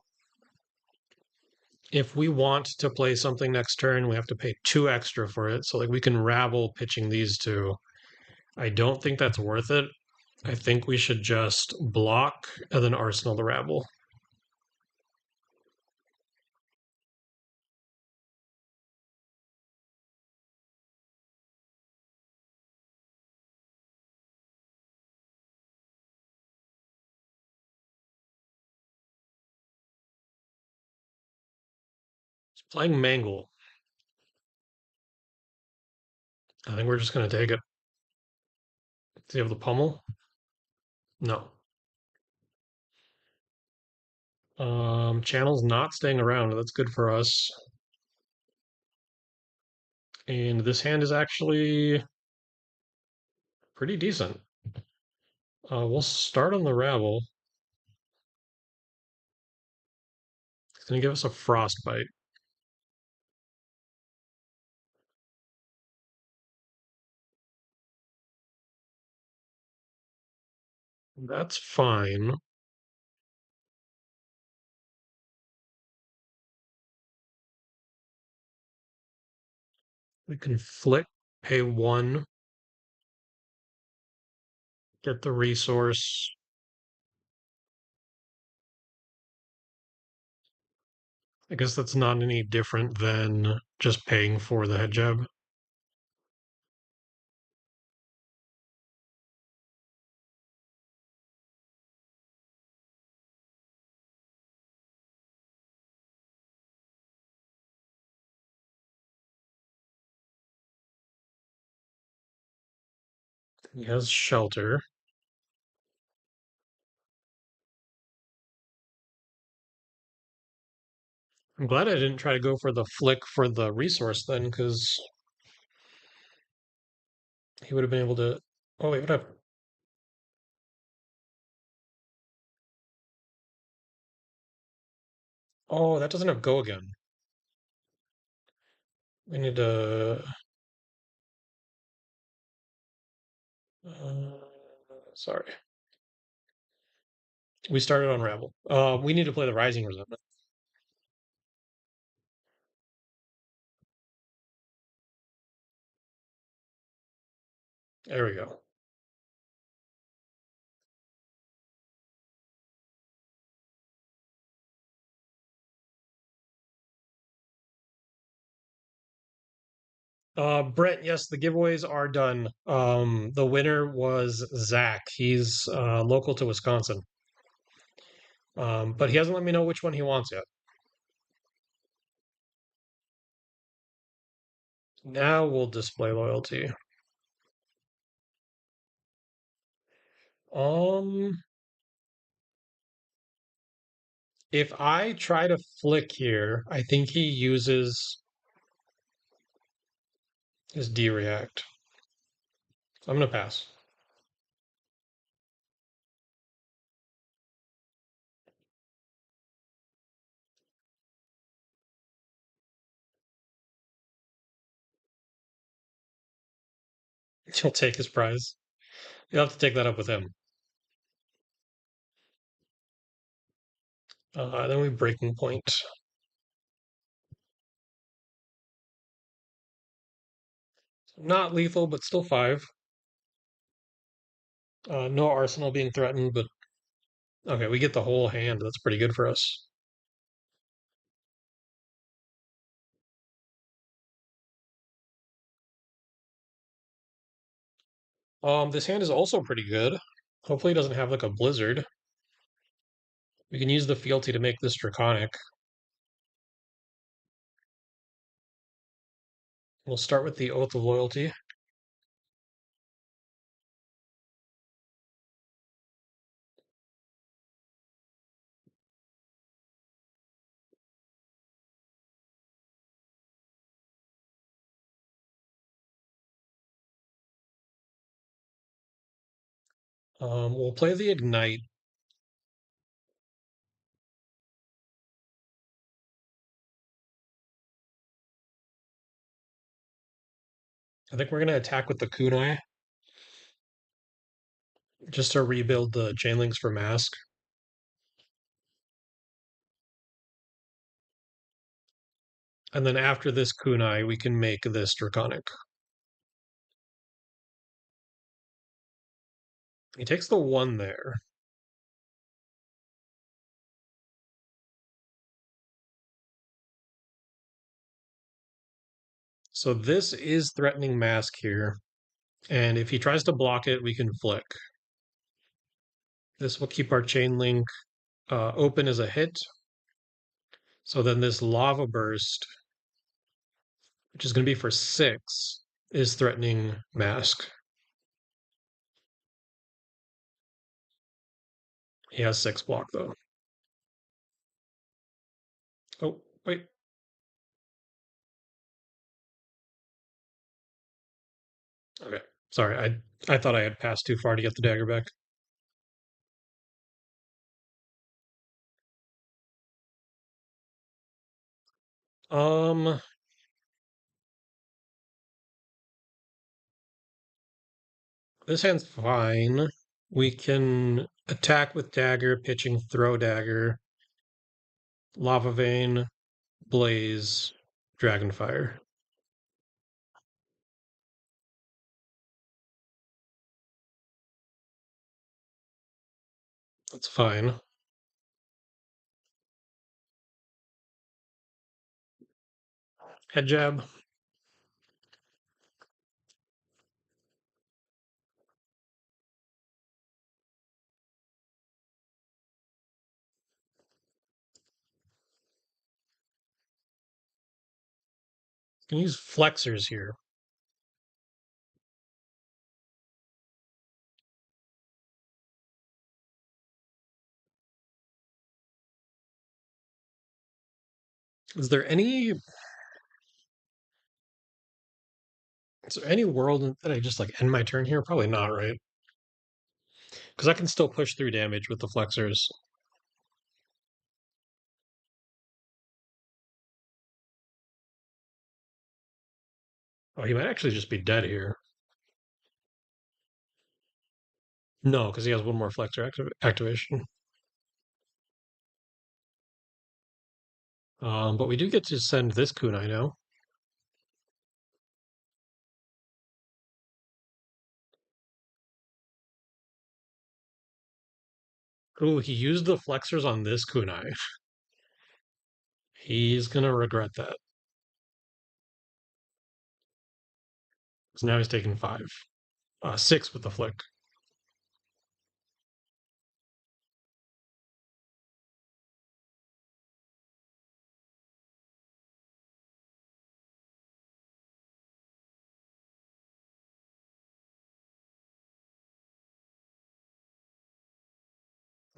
if we want to play something next turn, we have to pay 2 extra for it. So like we can rabble pitching these two. I don't think that's worth it. I think we should just block and then arsenal the rabble. Playing Mangle. I think we're just gonna take it. Do you have the pummel? No. Channel's not staying around. That's good for us. And this hand is actually pretty decent. We'll start on the rabble. It's gonna give us a frostbite. That's fine. We can flick, pay one, get the resource. I guess that's not any different than just paying for the head jab. He has shelter. I'm glad I didn't try to go for the flick for the resource then, because he would have been able to. Oh wait, what happened? Oh, that doesn't have go again. We need to. Uh, sorry, we started on Rabble. We need to play the Rising Resentment. There we go. Brett, yes, the giveaways are done. The winner was Zach. He's local to Wisconsin. But he hasn't let me know which one he wants yet. Now we'll display loyalty. Um, if I try to flick here, I think he uses his D react. So I'm gonna pass. He'll take his prize. You'll have to take that up with him. Then we breaking point. Not lethal, but still 5. No arsenal being threatened, but okay, we get the whole hand. That's pretty good for us. This hand is also pretty good. Hopefully it doesn't have like a blizzard. We can use the fealty to make this draconic. We'll start with the Oath of Loyalty. We'll play the Ignite. I think we're going to attack with the Kunai just to rebuild the chain links for Mask. And then after this Kunai, we can make this Draconic. He takes the 1 there. So this is threatening Mask here. And if he tries to block it, we can flick. This will keep our chain link open as a hit. So then this Lava Burst, which is going to be for 6, is threatening Mask. He has 6 block, though. Oh, wait. Okay. Sorry, I thought I had passed too far to get the dagger back. Um, this hand's fine. We can attack with dagger, pitching, throw dagger, lava vein, blaze, dragonfire. That's fine. Head jab. Can use flexors here. Is there any world that I just like end my turn here? Probably not, right? Because I can still push through damage with the flexors. Oh, he might actually just be dead here. No, because he has one more flexor activation. But we do get to send this kunai now. Ooh, he used the flexors on this kunai. He's gonna regret that. So now he's taking 5. 6 with the flick.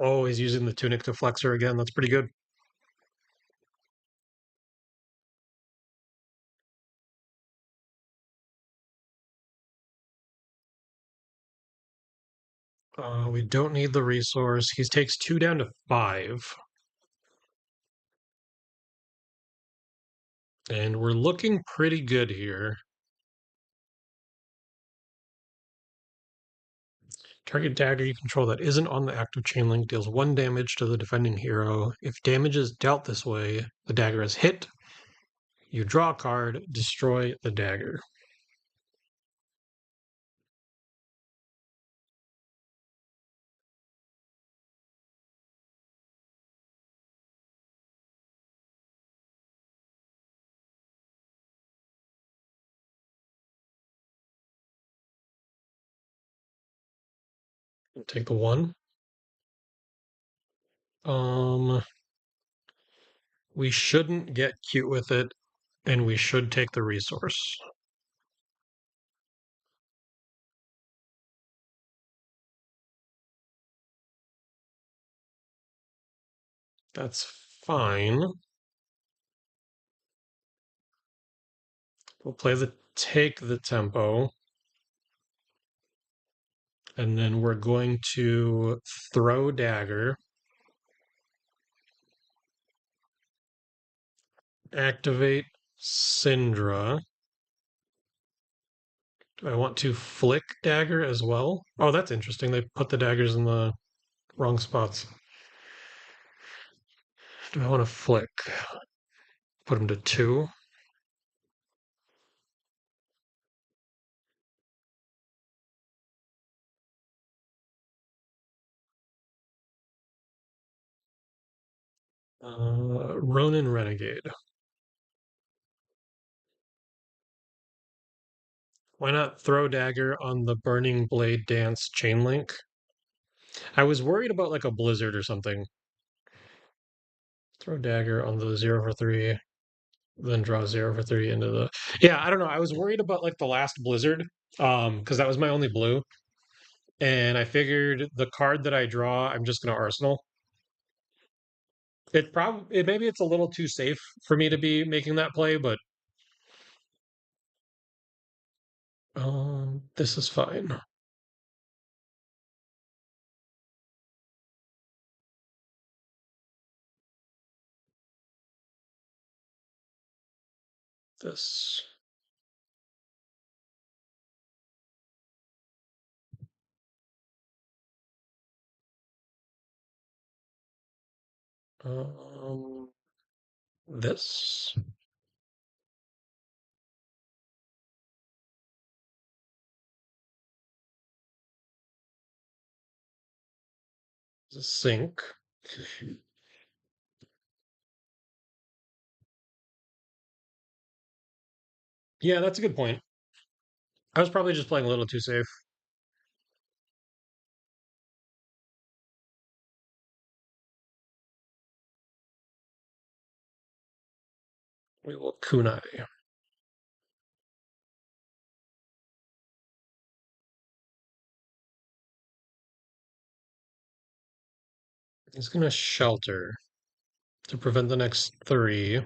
Oh, he's using the tunic to flexor again. That's pretty good. We don't need the resource. He takes 2 down to 5. And we're looking pretty good here. Target dagger you control that isn't on the active chain link deals 1 damage to the defending hero. If damage is dealt this way, the dagger is hit. You draw a card, destroy the dagger. Take the 1. Um, we shouldn't get cute with it, and we should take the resource. That's fine. We'll play the take the tempo, and then we're going to throw dagger, activate Cindra. Do I want to flick dagger as well? Oh, that's interesting. They put the daggers in the wrong spots. Do I want to flick? Put them to 2. Ronin Renegade. Why not throw dagger on the Burning Blade Dance chain link? I was worried about like a blizzard or something. Throw dagger on the 0 for 3, then draw 0 for 3 into the. Yeah, I don't know. I was worried about like the last blizzard, because that was my only blue, and I figured the card that I draw, I'm just gonna arsenal. Maybe it's a little too safe for me to be making that play, but this is fine. This. Um, this. Sync. Yeah, that's a good point. I was probably just playing a little too safe. We will kunai. He's gonna shelter to prevent the next 3.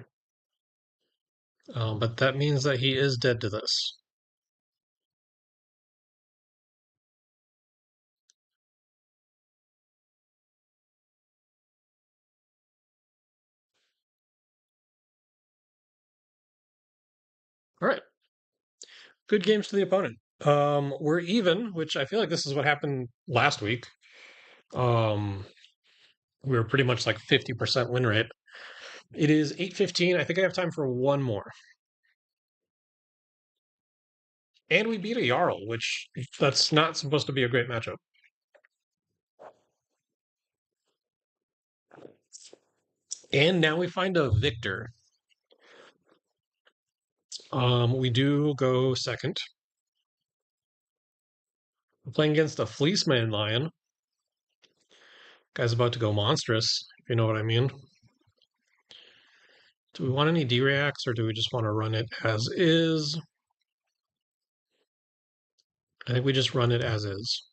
But that means that he is dead to this. All right. Good games to the opponent. We're even, which I feel like this is what happened last week. Um, we were pretty much like 50% win rate. It is 8:15. I think I have time for one more. And we beat a Jarl, which that's not supposed to be a great matchup. And now we find a victor. We do go second. We're playing against a Fleeceman Lion. Guy's about to go monstrous, if you know what I mean. Do we want any D-reacts, or do we just want to run it as is? I think we just run it as is.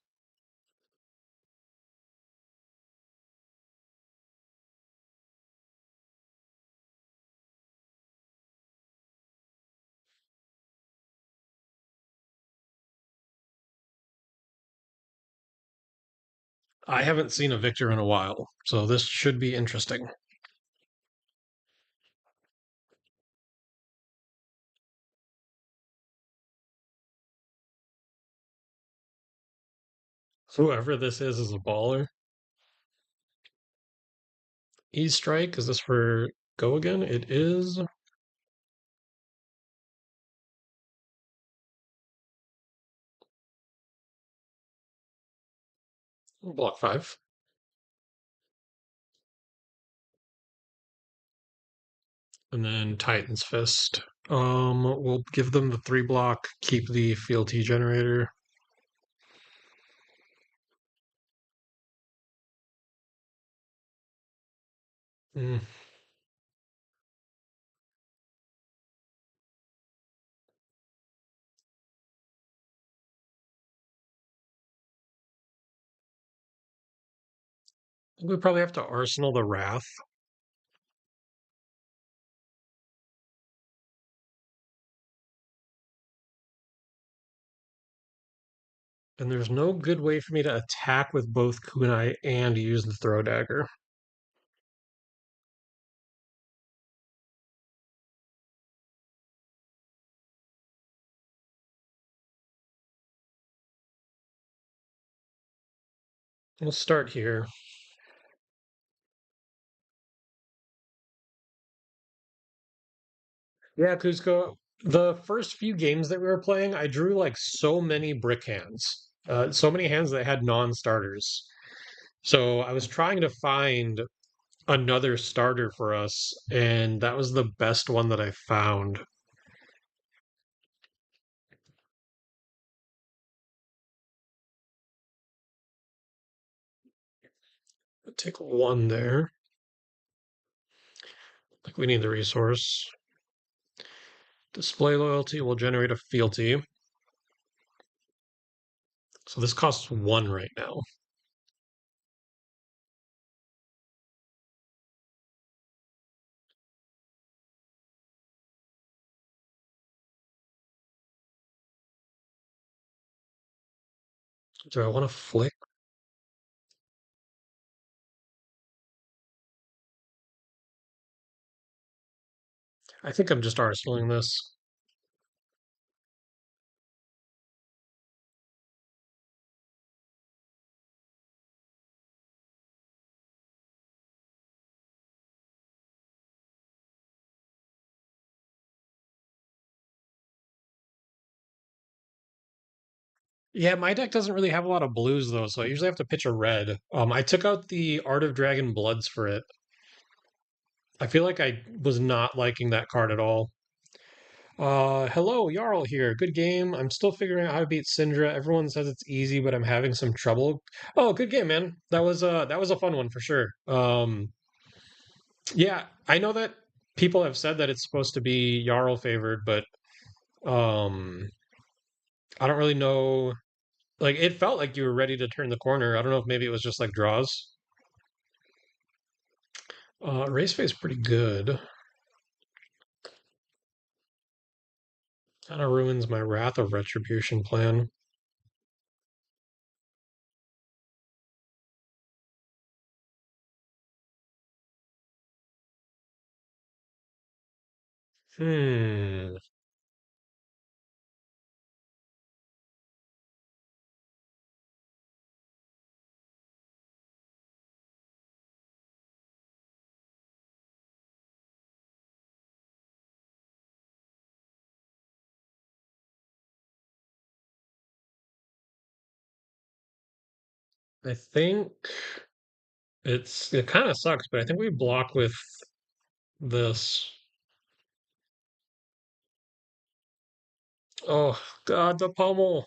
I haven't seen a victor in a while, so this should be interesting. Whoever this is a baller. E-strike, is this for go again? It is. Block 5. And then Titan's Fist. We'll give them the 3 block, keep the fealty generator. Mm. We probably have to Arsenal the Wrath. And there's no good way for me to attack with both kunai and use the throw dagger. We'll start here. Yeah, Cusco. The first few games that we were playing, I drew like so many brick hands, so many hands that had non-starters. So I was trying to find another starter for us, and that was the best one that I found. Take one there. Like we need the resource. Display loyalty will generate a fealty. So this costs one right now. Do I want to flick? I think I'm just arsenaling this. Yeah, my deck doesn't really have a lot of blues though, so I usually have to pitch a red. I took out the Art of Dragon Bloods for it. I feel like I was not liking that card at all. Hello, Jarl here. Good game. I'm still figuring out how to beat Cindra. Everyone says it's easy, but I'm having some trouble. Oh, good game, man. That was a fun one for sure. Yeah, I know that people have said that it's supposed to be Jarl favored, but um, I don't really know. Like, it felt like you were ready to turn the corner. I don't know if maybe it was just like draws. Race face pretty good. Kind of ruins my Wrath of Retribution plan. Hmm. I think it kind of sucks, but I think we block with this. Oh God, the pummel.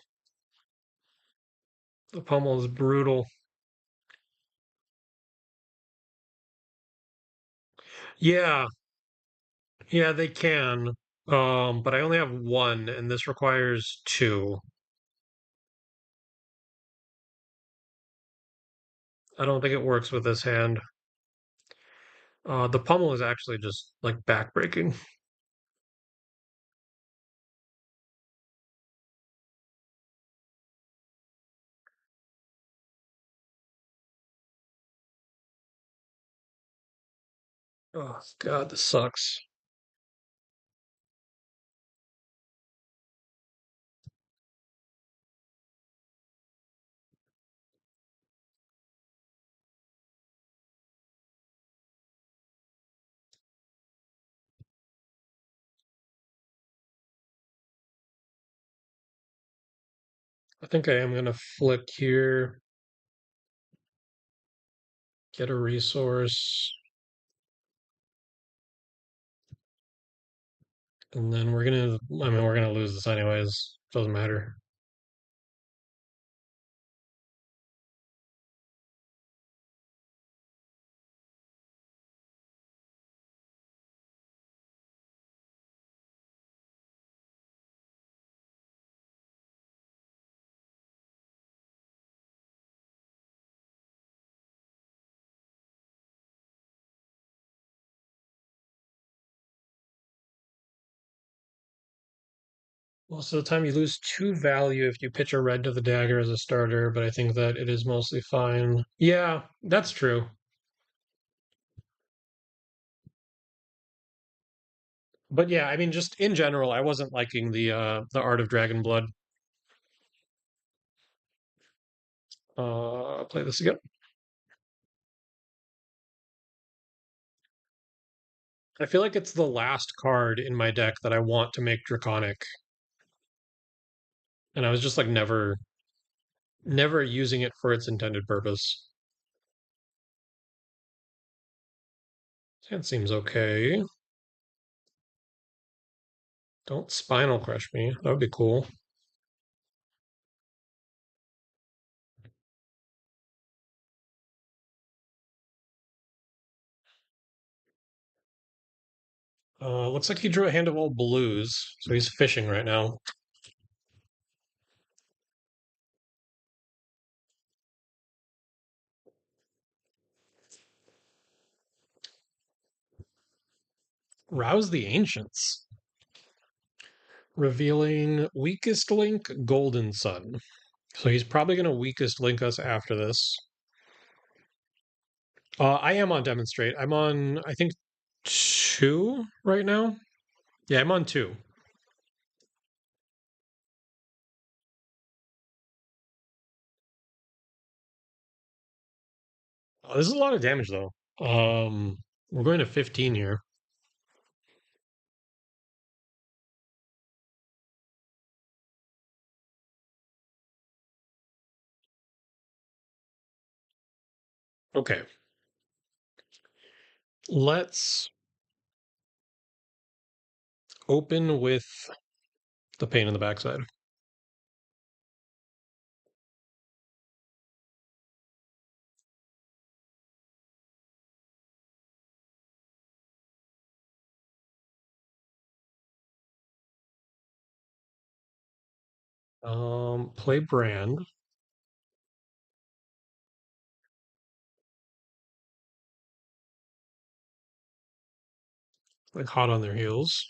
The pummel is brutal. Yeah, yeah, they can. But I only have one, and this requires two. I don't think it works with this hand. The pummel is actually just like backbreaking. Oh God, this sucks. I think I am gonna flick here, get a resource, and then we're gonna lose this anyways. Doesn't matter. Most of the time, you lose 2 value if you pitch a red to the dagger as a starter, but I think that it is mostly fine. Yeah, that's true. But yeah, I mean, just in general, I wasn't liking the Art of Dragon Blood. Play this again. I feel like it's the last card in my deck that I want to make Draconic, and I was just like never using it for its intended purpose. That seems okay. Don't Spinal Crush me. That would be cool. Looks like he drew a hand of all blues, so he's fishing right now. Rouse the Ancients. Revealing Weakest Link, Golden Sun. So he's probably going to Weakest Link us after this. I am on Demonstrate. I'm on, I think, 2 right now. Yeah, I'm on 2. Oh, this is a lot of damage, though. We're going to 15 here. Okay. Let's open with the pain in the backside. Play Brand. Like hot on their heels.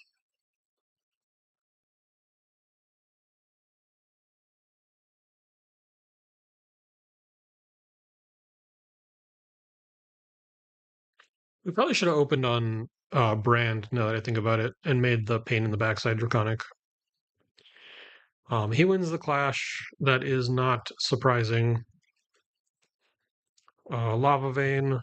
We probably should have opened on Brand, now that I think about it, and made the pain in the backside Draconic. He wins the clash. That is not surprising. Lava Vein.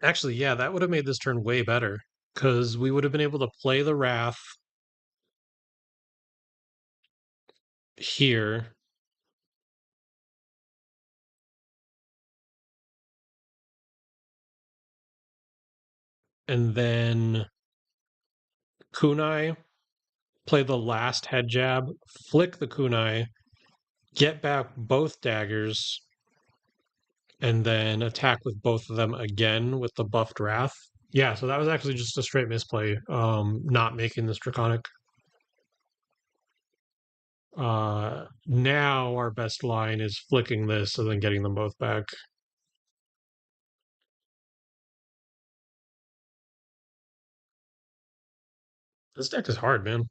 Actually, yeah, that would have made this turn way better because we would have been able to play the Wrath here. And then Kunai, play the last head jab, flick the Kunai, get back both daggers, and then attack with both of them again with the buffed Wrath. Yeah, so that was actually just a straight misplay, not making this Draconic. Now our best line is flicking this and then getting them both back. This deck is hard, man.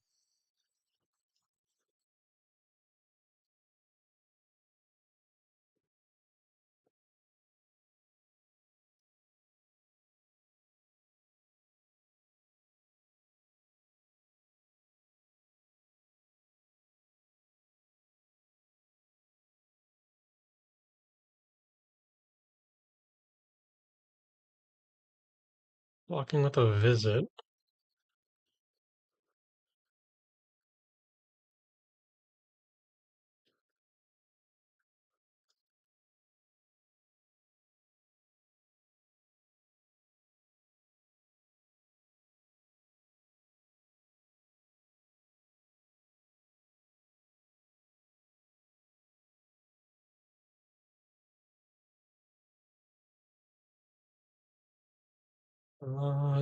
Walking with a visit.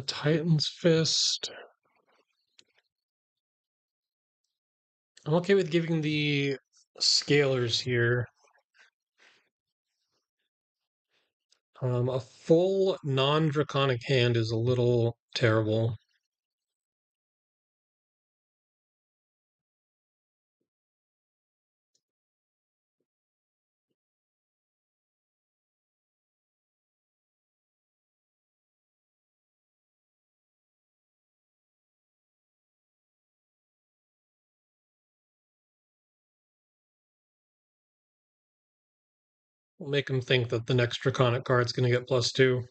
Titan's Fist. I'm okay with giving the scalers here. A full non-draconic hand is a little terrible. We'll make him think that the next draconic card's going to get +2.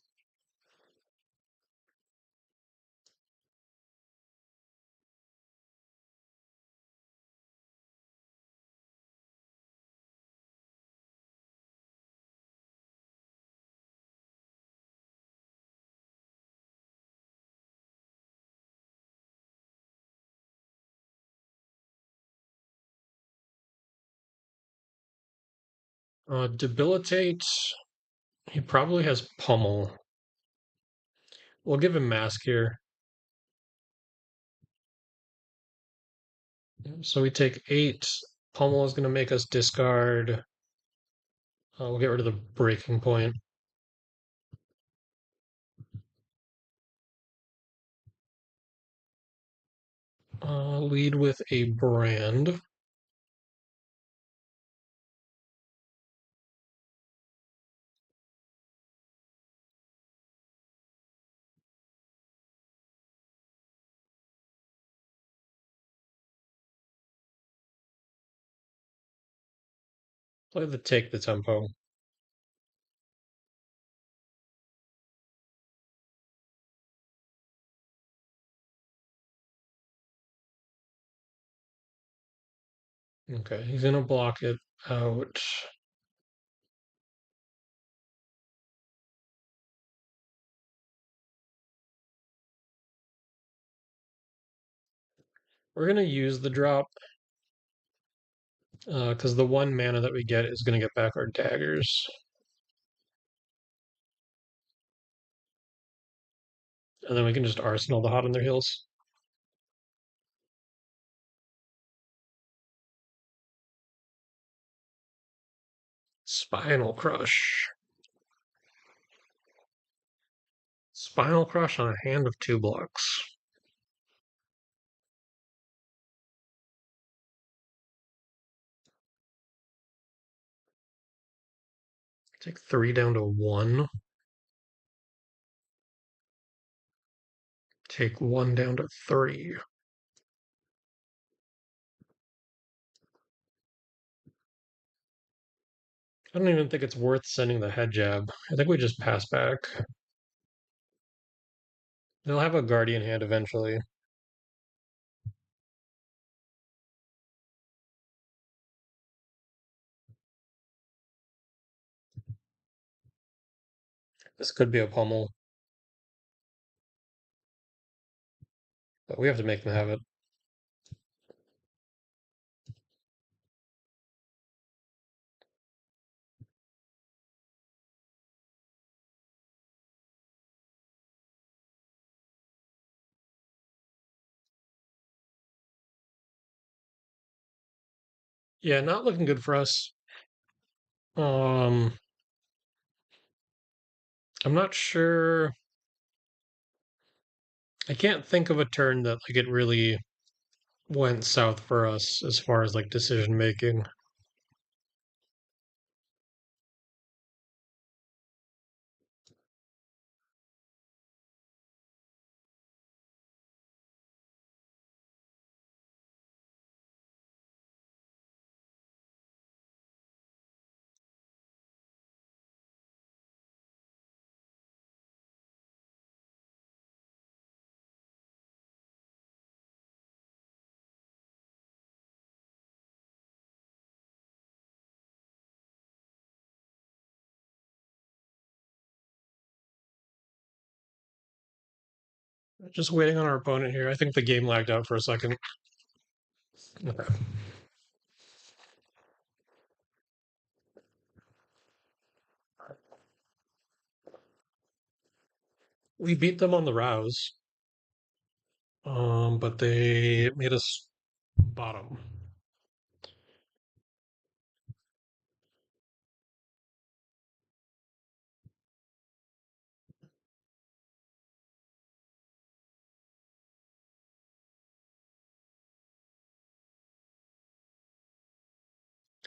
Debilitate. He probably has Pummel. We'll give him Mask here. So we take 8. Pummel is going to make us discard. We'll get rid of the breaking point. Lead with a brand. Play the take the tempo. Okay, he's gonna block it out. We're gonna use the drop because the 1 mana that we get is gonna get back our daggers, and then we can just arsenal the hot on their heels. Spinal Crush. Spinal Crush on a hand of 2 blocks. Take 3 down to 1. Take 1 down to 3. I don't even think it's worth sending the head jab. I think we just pass back. They'll have a guardian hand eventually. This could be a pummel, but we have to make them have it. Yeah, not looking good for us. Um, I'm not sure. I can't think of a turn that like it really went south for us as far as like decision making. Just waiting on our opponent here. I think the game lagged out for a second. Okay. We beat them on the rouse, but they made us bottom.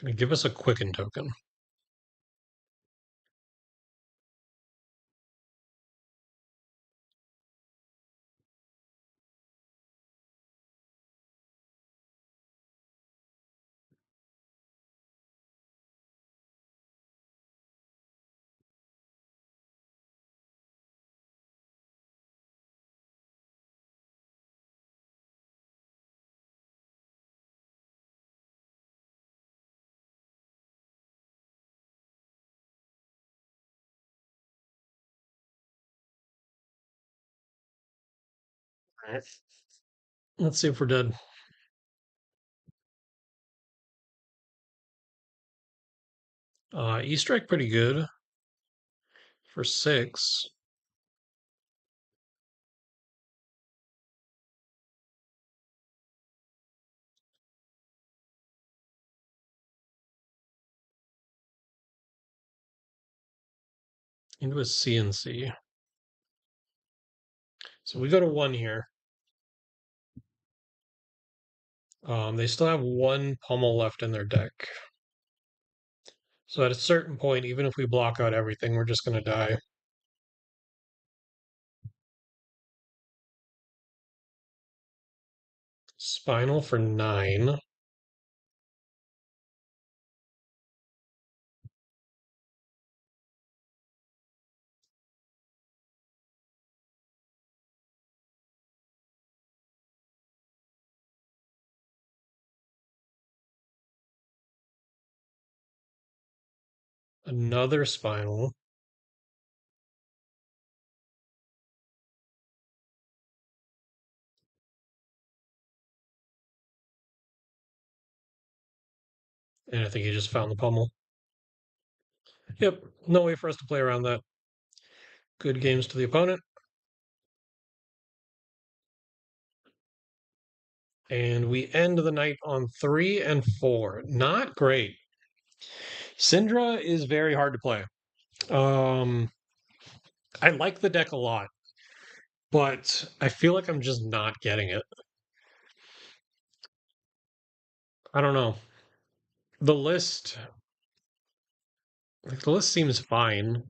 Gonna give us a Quicken token. Let's see if we're dead. E-Strike pretty good for 6. Into a CNC. So we go to 1 here. They still have 1 pummel left in their deck. So at a certain point, even if we block out everything, we're just going to die. Spinal for 9. Another spinal. And I think he just found the pummel. Yep, no way for us to play around that. Good games to the opponent. And we end the night on 3 and 4. Not great. Cindra is very hard to play. I like the deck a lot, but I feel like I'm just not getting it. I don't know. The list, the list seems fine.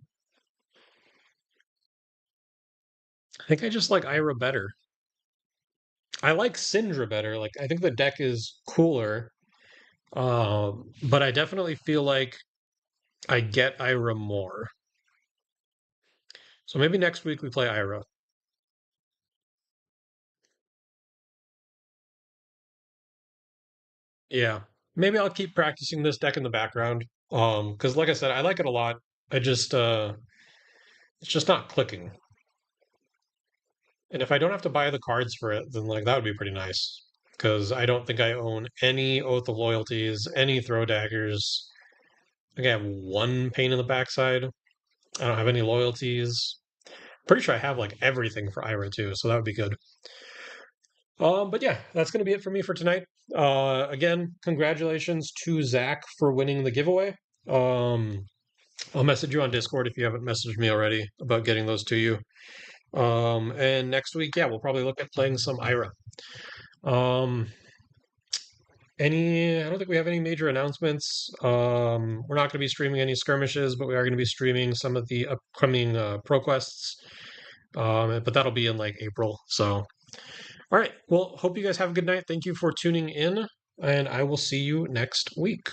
I think I just like Ira better. I like Cindra better. Like I think the deck is cooler. But I definitely feel like I get Ira more. So maybe next week we play Ira. Yeah. Maybe I'll keep practicing this deck in the background. Because like I said, I like it a lot. I just it's just not clicking. And if I don't have to buy the cards for it, then like that would be pretty nice. Because I don't think I own any Oath of Loyalties, any Throw Daggers. I think I have 1 Pain in the Backside. I don't have any loyalties. Pretty sure I have like everything for Ira too, so that would be good. But yeah, that's going to be it for me for tonight. Again, congratulations to Zach for winning the giveaway. Um, I'll message you on Discord if you haven't messaged me already about getting those to you. And next week, yeah, we'll probably look at playing some Ira. Um, I don't think we have any major announcements. We're not going to be streaming any skirmishes, but we are going to be streaming some of the upcoming pro quests. But that'll be in like April. So, all right. Well, hope you guys have a good night. Thank you for tuning in, and I will see you next week.